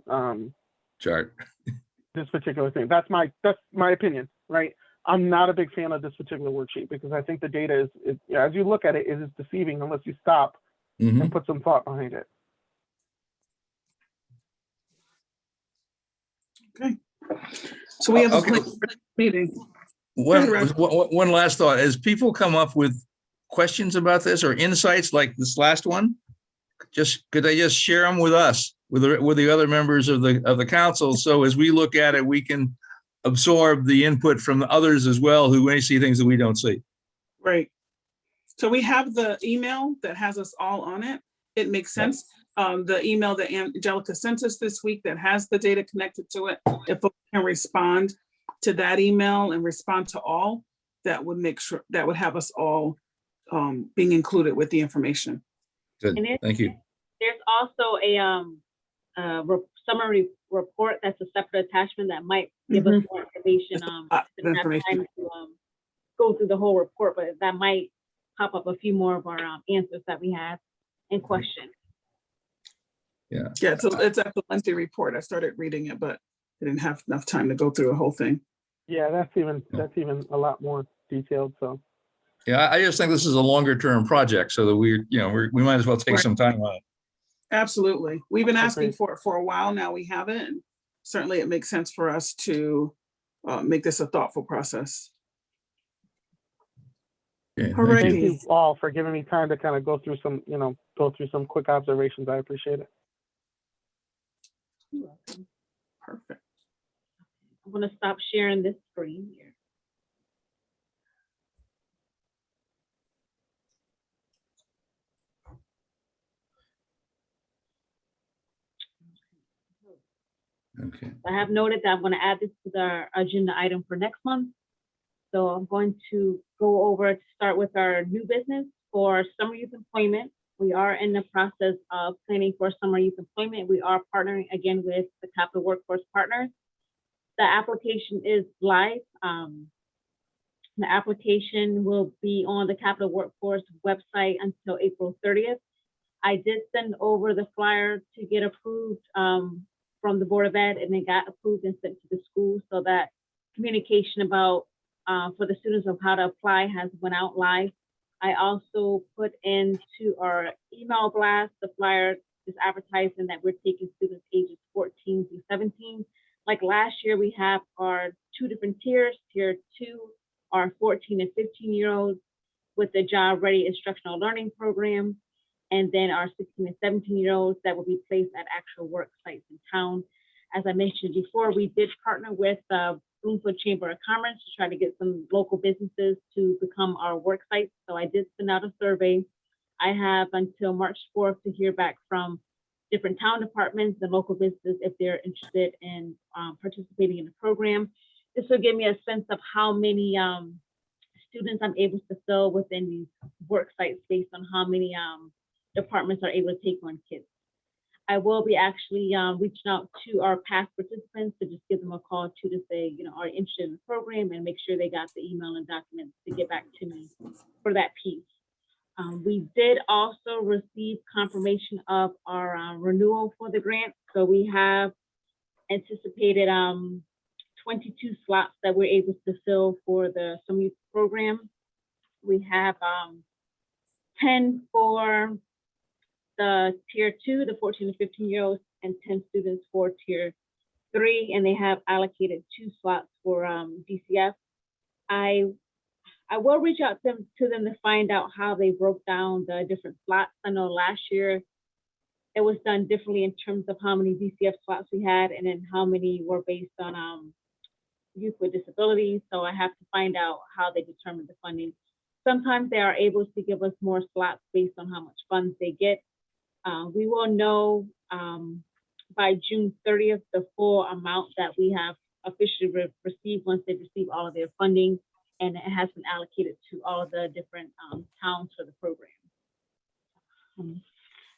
Chart. this particular thing. That's my opinion, right? I'm not a big fan of this particular worksheet because I think the data is as you look at it, it is deceiving unless you stop Mhm. and put some thought behind it. Okay. So we have a Okay. plan for the meeting. One, Raj. one last thought, as people come up with questions about this or insights like this last one, could they just share them with us, with the other members of the council? So as we look at it, we can absorb the input from the others as well, who may see things that we don't see. Right. So we have the email that has us all on it. It makes sense. The email that Angelica sent us this week that has the data connected to it, if folks can respond to that email and respond to all, that would make sure, that would have us all being included with the information. Good, And thank you. There's also a summary report that's a separate attachment that might give us more information. Didn't have time to go through the whole report, but that might pop up a few more of our answers that we have and questions. Yeah. Yeah, it's a lengthy report. I started reading it, but I didn't have enough time to go through the whole thing. Yeah, that's even a lot more detailed. So Yeah, I just think this is a longer term project, so that we might as well take Right. some time on it. Absolutely. We've been asking Agreed. for it for a while now. We have it. And certainly it makes sense for us to make this a thoughtful process. Okay, All thank right. you. thank you all for giving me time to kind of go through some quick observations. I appreciate it. Perfect. I'm gonna stop sharing this screen here. Okay. I have noted that I'm going to add this to the agenda item for next month. So I'm going to go over to start with our new business for summer youth employment. We are in the process of planning for summer youth employment. We are partnering again with the Capital Workforce Partners. The application is live. The application will be on the Capital Workforce website until April 30th. I did send over the flyer to get approved from the Board of Ed, and it got approved and sent to the school, so that communication about for the students of how to apply has went out live. I also put into our email blast the flyer just advertising that we're taking students ages 14 through 17. Like last year, we have our 2 different tiers. Tier 2 are 14 and 15-year-olds with the Job Ready Instructional Learning Program, and then our 16 and 17-year-olds that will be placed at actual work sites in town. As I mentioned before, we did partner with the Bloomfield Chamber of Commerce to try to get some local businesses to become our work sites. So I did send out a survey. I have until March 4th to hear back from different town departments and local businesses if they're interested in participating in the program. This will give me a sense of how many students I'm able to fill within these work sites based on how many departments are able to take on kids. I will be actually reaching out to our past participants to just give them a call too, to say, you know, are you interested in the program, and make sure they got the email and documents to get back to me for that piece. We did also receive confirmation of our renewal for the grant. So we have anticipated 22 slots that we're able to fill for the Summer Youth program. We have 10 for the tier 2, the 14 to 15-year-olds, and 10 students for tier 3, and they have allocated 2 slots for DCF. I will reach out to them to find out how they broke down the different slots. I know last year it was done differently in terms of how many DCF slots we had, and then how many were based on youth with disabilities. So I have to find out how they determine the funding. Sometimes they are able to give us more slots based on how much funds they get. We will know by June 30th the full amount that we have officially received once they receive all of their funding, and it has been allocated to all of the different towns for the program.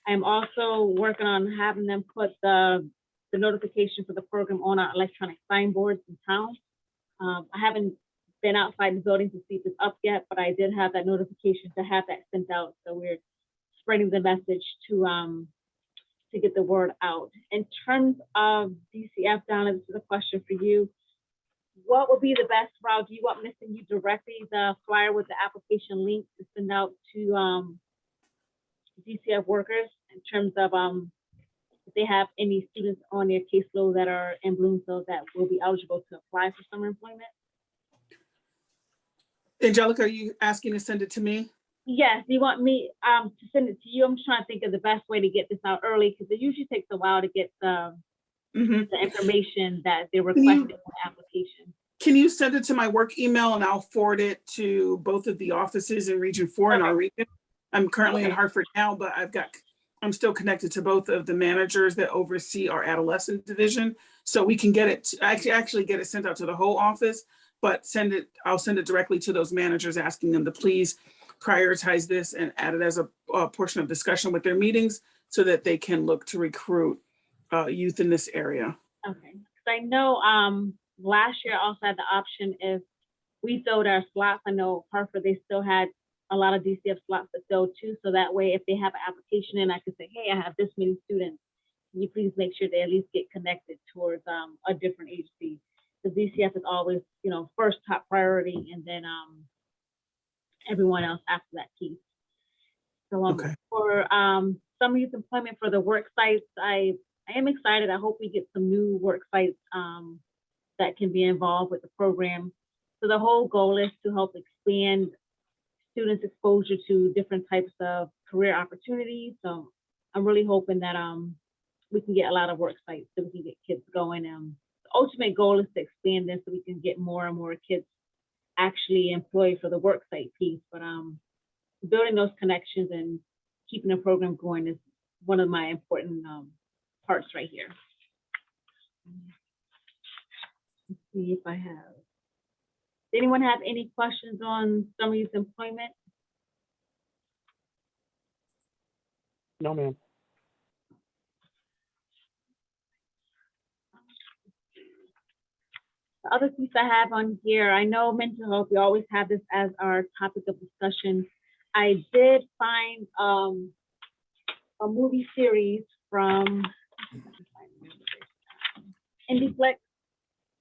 I'm also working on having them put the notification for the program on our electronic signboards in town. I haven't been outside the building to see if it's up yet, but I did have that notification to have that sent out. So we're spreading the message to get the word out. In terms of DCF, Donna, this is a question for you. What would be the best route? Do you want me to send you directly the flyer with the application link to send out to DCF workers in terms of if they have any students on their caseload that are in Bloomfield that will be eligible to apply for summer employment? Angelica, are you asking to send it to me? Yes, do you want me to send it to you? I'm just trying to think of the best way to get this out early, because it usually takes a while to get the information that they're requesting for the application. Can you send it to my work email and I'll forward it to both of the offices in Region 4 in our region? I'm currently in Hartford now, but I'm still connected to both of the managers that oversee our adolescent division. So we can get it, actually get it sent out to the whole office, but I'll send it directly to those managers, asking them to please prioritize this and add it as a portion of discussion with their meetings so that they can look to recruit youth in this area. Okay, because I know last year I also had the option if we filled our slots. I know Hartford, they still had a lot of DCF slots to fill too. So that way, if they have an application in, I could say, hey, I have this many students. Can you please make sure they at least get connected towards a different agency? The DCF is always, you know, first top priority, and then everyone else after that piece. So for summer youth employment for the work sites, I am excited. I hope we get some new work sites that can be involved with the program. So the whole goal is to help expand students' exposure to different types of career opportunities. So I'm really hoping that we can get a lot of work sites so we can get kids going. The ultimate goal is to expand this so we can get more and more kids actually employed for the work site piece. But building those connections and keeping the program going is one of my important parts right here. Let's see if I have. Does anyone have any questions on summer youth employment? No, ma'am. The other piece I have on here, I know mental health, we always have this as our topic of discussion. I did find a movie series from IndieFlix.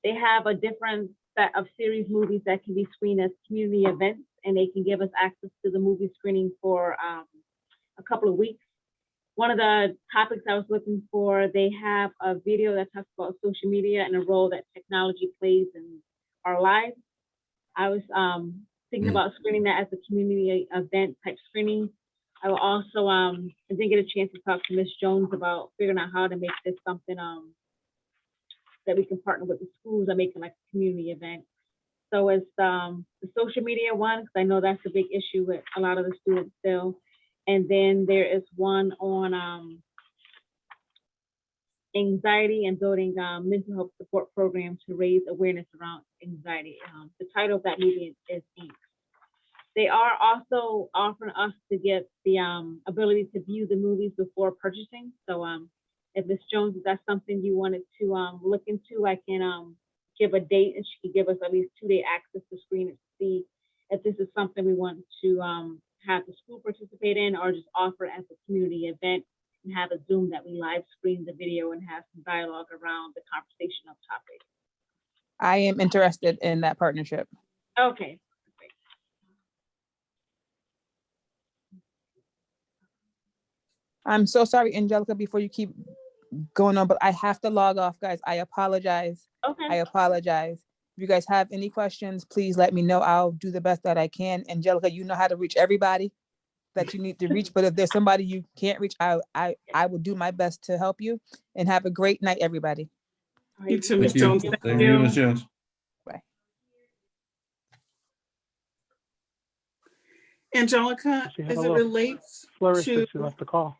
They have a different set of series movies that can be screened as community events and they can give us access to the movie screening for a couple of weeks. One of the topics I was looking for, they have a video that talks about social media and the role that technology plays in our lives. I was thinking about screening that as a community event type screening. I will also, I didn't get a chance to talk to Ms. Jones about figuring out how to make this something that we can partner with the schools and making like a community event. So it's the social media one, because I know that's a big issue with a lot of the students still. And then there is one on anxiety and building mental health support programs to raise awareness around anxiety. The title of that meeting is Inc. They are also offering us to get the ability to view the movies before purchasing. So if Ms. Jones, if that's something you wanted to look into, I can give a date and she can give us at least 2-day access to screen it to see if this is something we want to have the school participate in or just offer as a community event and have a Zoom that we live screen the video and have some dialogue around the conversation of topics. I am interested in that partnership. Okay. Great. I'm so sorry, Angelica, before you keep going on, but I have to log off, guys. I apologize. Okay. I apologize. If you guys have any questions, please let me know. I'll do the best that I can. Angelica, you know how to reach everybody that you need to reach, but if there's somebody you can't reach, I will do my best to help you. And have a great night, everybody. All right. You too, Ms. Thank you. Jones. Thank Thank you, Ms. you. Jones. Bye. Angelica, She had as a it little relates Flourish to, that she left the call.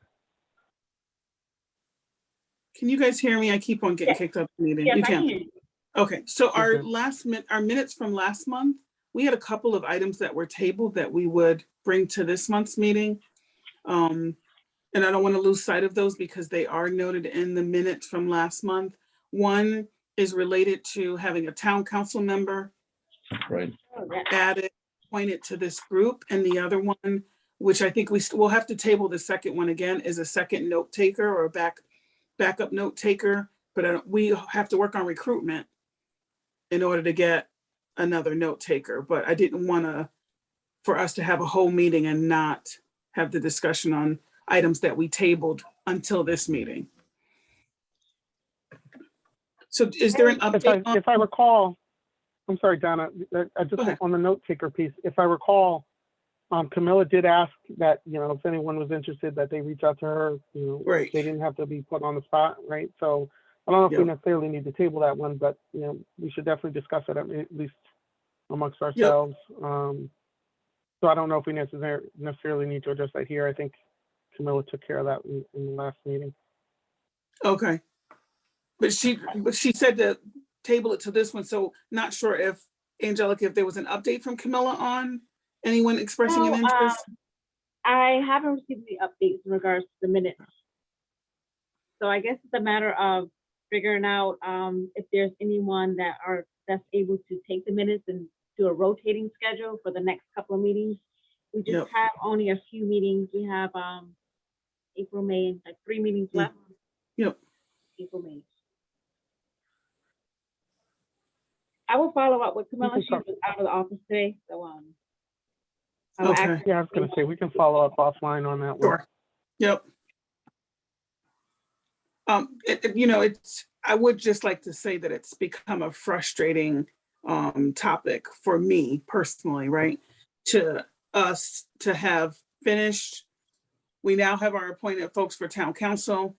can you guys hear me? I keep on getting Yes. kicked out of the meeting. Yes, You I can can. hear you. Okay, so our Okay. our minutes from last month, we had a couple of items that were tabled that we would bring to this month's meeting. And I don't want to lose sight of those because they are noted in the minutes from last month. One is related to having a town council member Right. Oh, yeah. added, appointed to this group. And the other one, which I think we'll have to table the second one again, is a second note taker or a backup note taker. But we have to work on recruitment in order to get another note taker. But I didn't want for us to have a whole meeting and not have the discussion on items that we tabled until this meeting. So is there an update? If I recall, I'm sorry, Donna, I just Go ahead. on the note taker piece, if I recall, Camilla did ask that, if anyone was interested, that they reach out to her, Right. they didn't have to be put on the spot, right? So I don't know if we Yep. necessarily need to table that one, but, we should definitely discuss it at least amongst ourselves. So I don't know if we necessarily need to address that here. I think Camilla took care of that in the last meeting. Okay. But she said to table it to this one, so not sure if, Angelica, if there was an update from Camilla on anyone expressing an No, interest? I haven't received the updates in regards to the minutes. So I guess it's a matter of figuring out if there's anyone that's able to take the minutes and do a rotating schedule for the next couple of meetings. We just Yep. have only a few meetings. We have April, May, and like 3 meetings left. Yep. April, May. I will follow up with Camilla. She was out of the office today, so I will Okay. ask. Yeah, I was going to say, we can follow up offline on that one. Sure. Yep. I would just like to say that it's become a frustrating topic for me personally, right? To us to have finished. We now have our appointed folks for town council.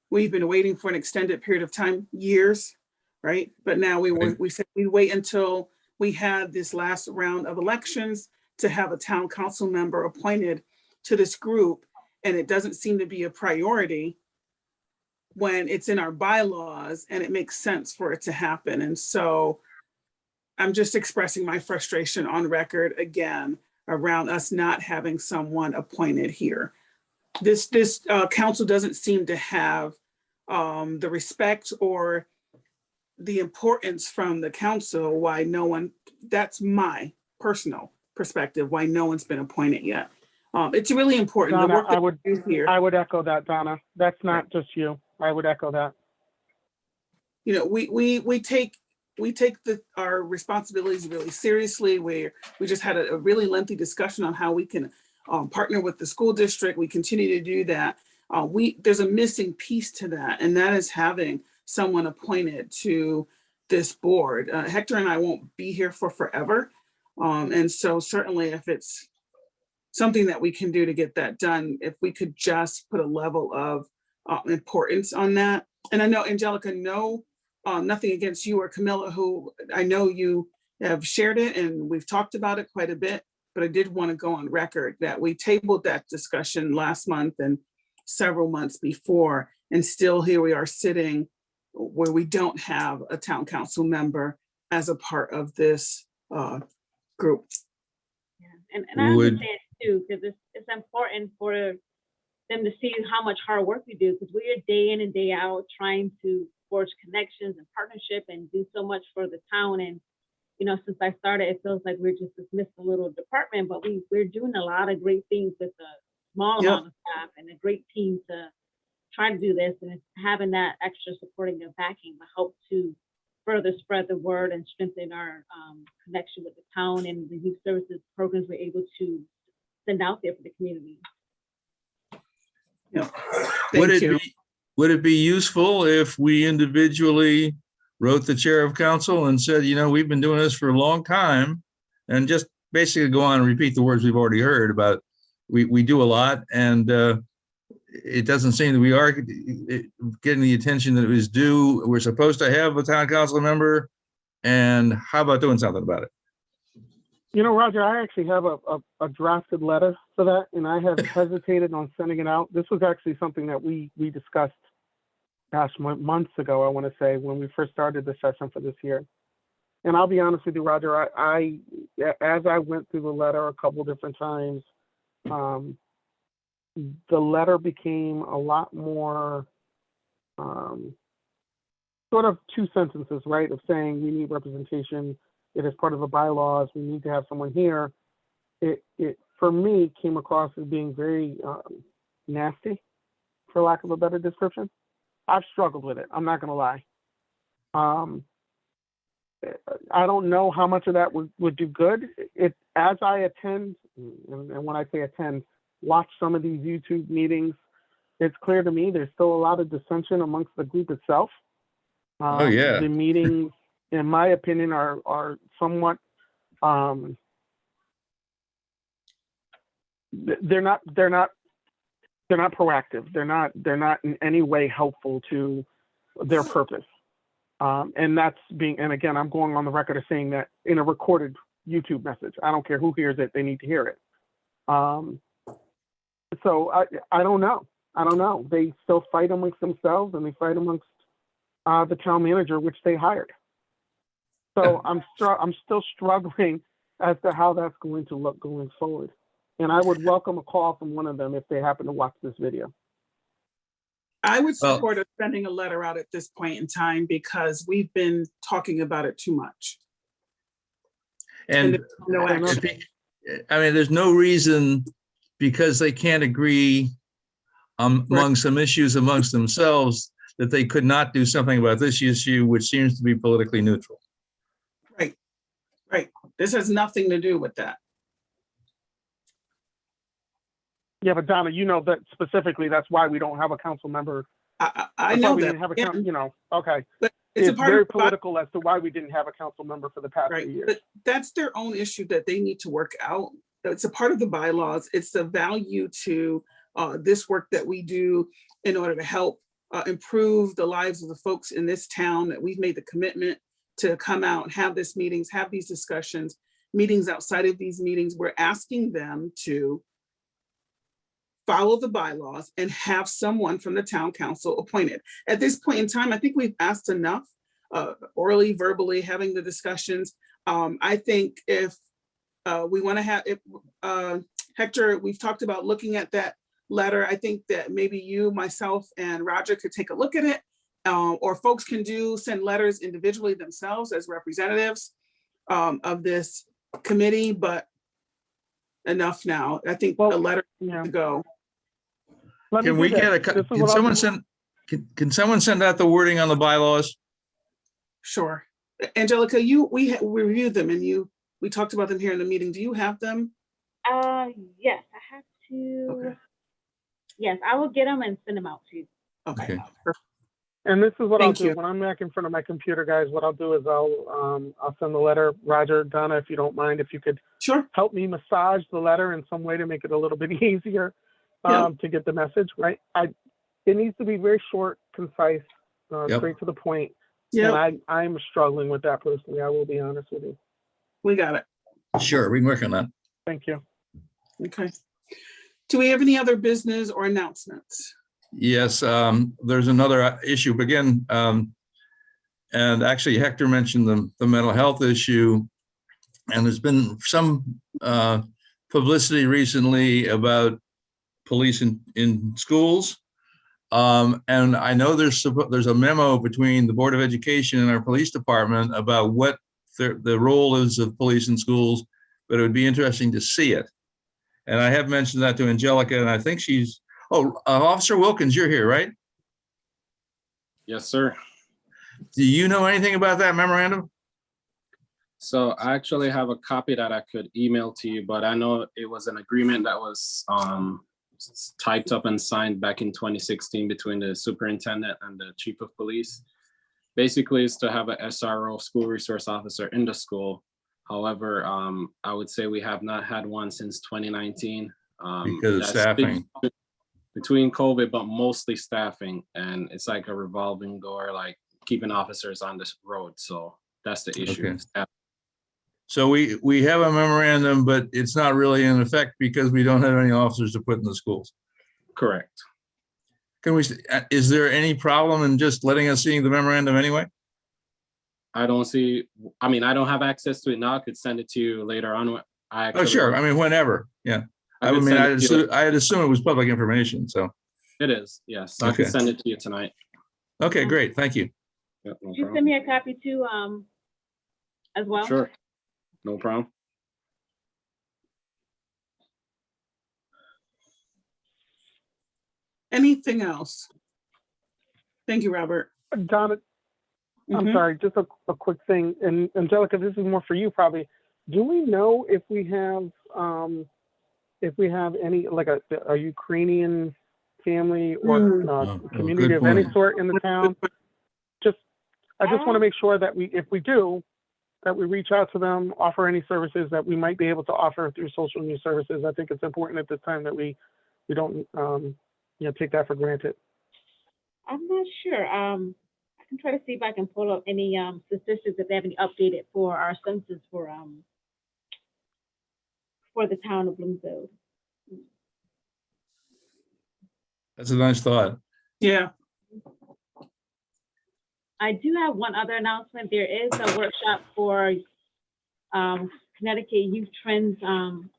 We've been waiting for an extended period of time, years, right? But now we said we wait until we had this last round of elections to have a town council member appointed to this group. And it doesn't seem to be a priority when it's in our bylaws and it makes sense for it to happen. And so I'm just expressing my frustration on record again around us not having someone appointed here. This council doesn't seem to have the respect or the importance from the council why no one, that's my personal perspective, why no one's been appointed yet. It's really important. Donna, The work that we do here. I would echo that, Donna. That's not just you. I would echo that. We take our responsibilities really seriously. We just had a really lengthy discussion on how we can partner with the school district. We continue to do that. There's a missing piece to that, and that is having someone appointed to this board. Hector and I won't be here for forever. And so certainly if it's something that we can do to get that done, if we could just put a level of importance on that. And I know, Angelica, nothing against you or Camilla, who I know you have shared it and we've talked about it quite a bit, but I did want to go on record that we tabled that discussion last month and several months before, and still here we are sitting where we don't have a town council member as a part of this group. Yeah. And I understand too, because it's important for them to see how much hard work we do, because we are day in and day out trying to forge connections and partnership and do so much for the town. And you know, since I started, it feels like we're just this missing little department, but we're doing a lot of great things with a small amount of staff and a great team to try to do this. And it's having that extra supporting and backing will help to further spread the word and strengthen our connection with the town and the youth services programs we're able to send out there for the community. Yeah. Would it be useful if we individually wrote the chair of council and said, you know, we've been doing this for a long time, and just basically go on and repeat the words we've already heard about, we do a lot, and it doesn't seem that we are getting the attention that it was due. We're supposed to have a town council member, and how about doing something about it? You know, Roger, I actually have a drafted letter for that, and I have hesitated on sending it out. This was actually something that we discussed, gosh, months ago, I want to say, when we first started the session for this year. And I'll be honest with you, Roger, I as I went through the letter a couple different times, the letter became a lot more sort of two sentences, right, of saying we need representation. It is part of the bylaws. We need to have someone here. It for me came across as being very nasty, for lack of a better description. I've struggled with it. I'm not going to lie. I don't know how much of that would do good. As I attend, and when I say attend, watch some of these YouTube meetings, it's clear to me there's still a lot of dissension amongst the group itself. Oh yeah. The meetings, in my opinion, are somewhat they're not proactive. They're not in any way helpful to their purpose. And that's and again, I'm going on the record of saying that in a recorded YouTube message. I don't care who hears it, they need to hear it. So I don't know. They still fight amongst themselves, and they fight amongst the town manager, which they hired. So I'm still struggling as to how that's going to look going forward. And I would welcome a call from one of them if they happen to watch this video. I would support us sending a letter out at this point in time, because we've been talking about it too much. And there's no action. I mean, there's no reason, because they can't agree among some issues amongst themselves, that they could not do something about this issue, which seems to be politically neutral. Right. This has nothing to do with that. Yeah, but Donna, you know that specifically, that's why we don't have a council member. I know we that. didn't have a you know, okay. But it's a part very of political as to why we didn't have a council member for the past few years. But that's their own issue that they need to work out. It's a part of the bylaws. It's the value to this work that we do in order to help improve the lives of the folks in this town, that we've made the commitment to come out and have these meetings, have these discussions, meetings outside of these meetings. We're asking them to follow the bylaws and have someone from the town council appointed. At this point in time, I think we've asked enough, orally, verbally, having the discussions. I think if we want to have, Hector, we've talked about looking at that letter. I think that maybe you, myself, and Roger could take a look at it, or folks can send letters individually themselves as representatives of this committee, but enough now. I think a letter to go. Can we get can someone send out the wording on the bylaws? Sure. Angelica, we reviewed them and we talked about them here in the meeting. Do you have them? Yes, I have to. Okay. Yes, I will get them and send them out to you. Okay. Okay. Perfect. And this is what Thank I'll do. you. When I'm back in front of my computer, guys, what I'll do is I'll send the letter. Roger, Donna, if you don't mind, if you could Sure. help me massage the letter in some way to make it a little bit easier Yeah. to get the message, right? It needs to be very short, concise, Yep. straight to the point. Yeah, And I'm struggling with that personally. I will be honest with you. we got it. Sure, we can work on that. Thank you. Okay. Do we have any other business or announcements? Yes, there's another issue, but again, and actually Hector mentioned the mental health issue, and there's been some publicity recently about police in schools. And I know there's a memo between the Board of Education and our police department about what the role is of police in schools, but it would be interesting to see it. And I have mentioned that to Angelica, and I think she's, Officer Wilkins, you're here, right? Yes, sir. Do you know anything about that memorandum? So I actually have a copy that I could email to you, but I know it was an agreement that was typed up and signed back in 2016 between the superintendent and the chief of police. Basically, it's to have a SRO, school resource officer, in the school. However, I would say we have not had one since 2019. Because of that's staffing. Between COVID, but mostly staffing. And it's like a revolving door, like keeping officers on this road. So that's the issue. Okay. So we have a memorandum, but it's not really in effect because we don't have any officers to put in the schools. Correct. Is there any problem in just letting us see the memorandum anyway? I don't have access to it now. I could send it to you later on. Oh, sure. I mean, whenever. Yeah. I'd assume it was public information. So it is. Yes. So I Okay. can send it to you tonight. Okay, great. Thank you. Yep, no Could you problem. send me a copy too, as well? Sure. No problem. Anything else? Thank you, Robert. Donna, I'm Mhm. sorry, just a quick thing. And Angelica, this is more for you probably. Do we know if we have any, like a Ukrainian family or community of any point. sort in the town? I just want to make sure that if we do, that we reach out to them, offer any services that we might be able to offer through social news services. I think it's important at this time that we don't take that for granted. I'm not sure. I can try to see if I can pull up any statistics if they have any updated for our census for the town of Bloomfield. That's a nice thought. Yeah. I do have one other announcement. There is a workshop for Connecticut Youth Trends on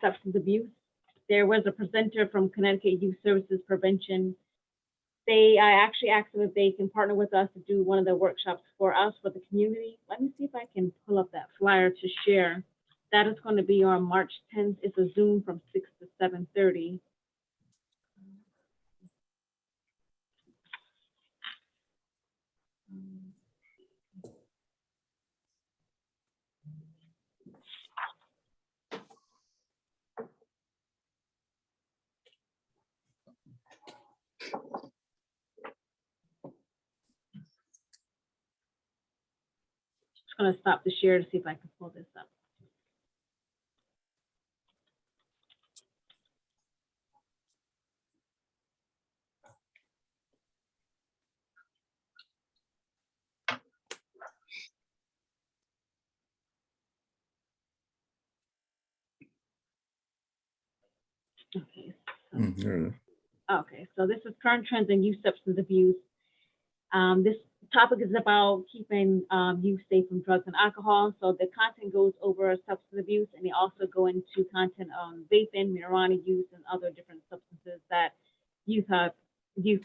substance abuse. There was a presenter from Connecticut Youth Services Prevention. I actually asked them if they can partner with us to do one of the workshops for us, for the community. Let me see if I can pull up that flyer to share. That is going to be on March 10th. It's a Zoom from 6 to 7:30. Just going to stop the share to see if I can pull this up. Okay. There it is. Okay, so this is current trends in youth substance abuse. This topic is about keeping youth safe from drugs and alcohol. So the content goes over substance abuse, and they also go into content on vaping, marijuana use, and other different substances that youth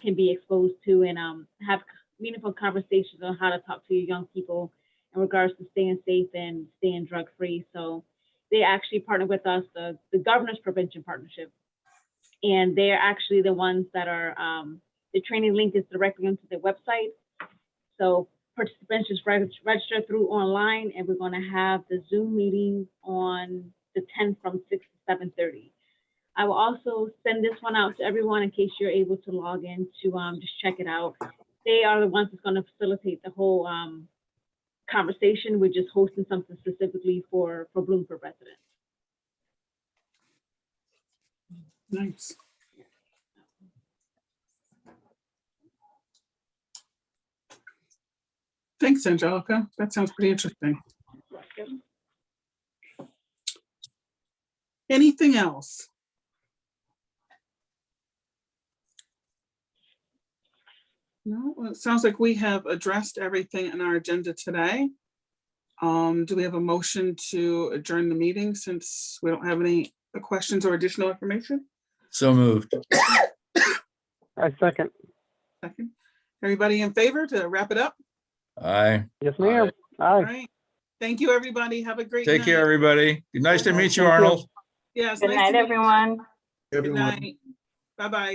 can be exposed to, and have meaningful conversations on how to talk to young people in regards to staying safe and staying drug free. So they actually partner with us, the Governor's Prevention Partnership. And they're actually the ones that are, the training link is directly onto their website. So participants just register through online, and we're gonna have the Zoom meeting on the 10th from 6 to 7:30. I will also send this one out to everyone in case you're able to log in to just check it out. They are the ones that's gonna facilitate the whole conversation. We're just hosting something specifically for Bloomfield residents. Nice. Thanks, Angelica. That sounds pretty interesting. Anything else? No, well, it sounds like we have addressed everything in our agenda today. Do we have a motion to adjourn the meeting since we don't have any questions or additional information? So moved. I second. Second. Everybody in favor to wrap it up? Aye. Yes, ma'am. All Aye. right. Thank you, everybody. Have a great Take night. care, everybody. Nice to meet you, Thank you. Arnold. Yes. Good nice night, to meet you. everyone. Good Everyone. night. Bye-bye.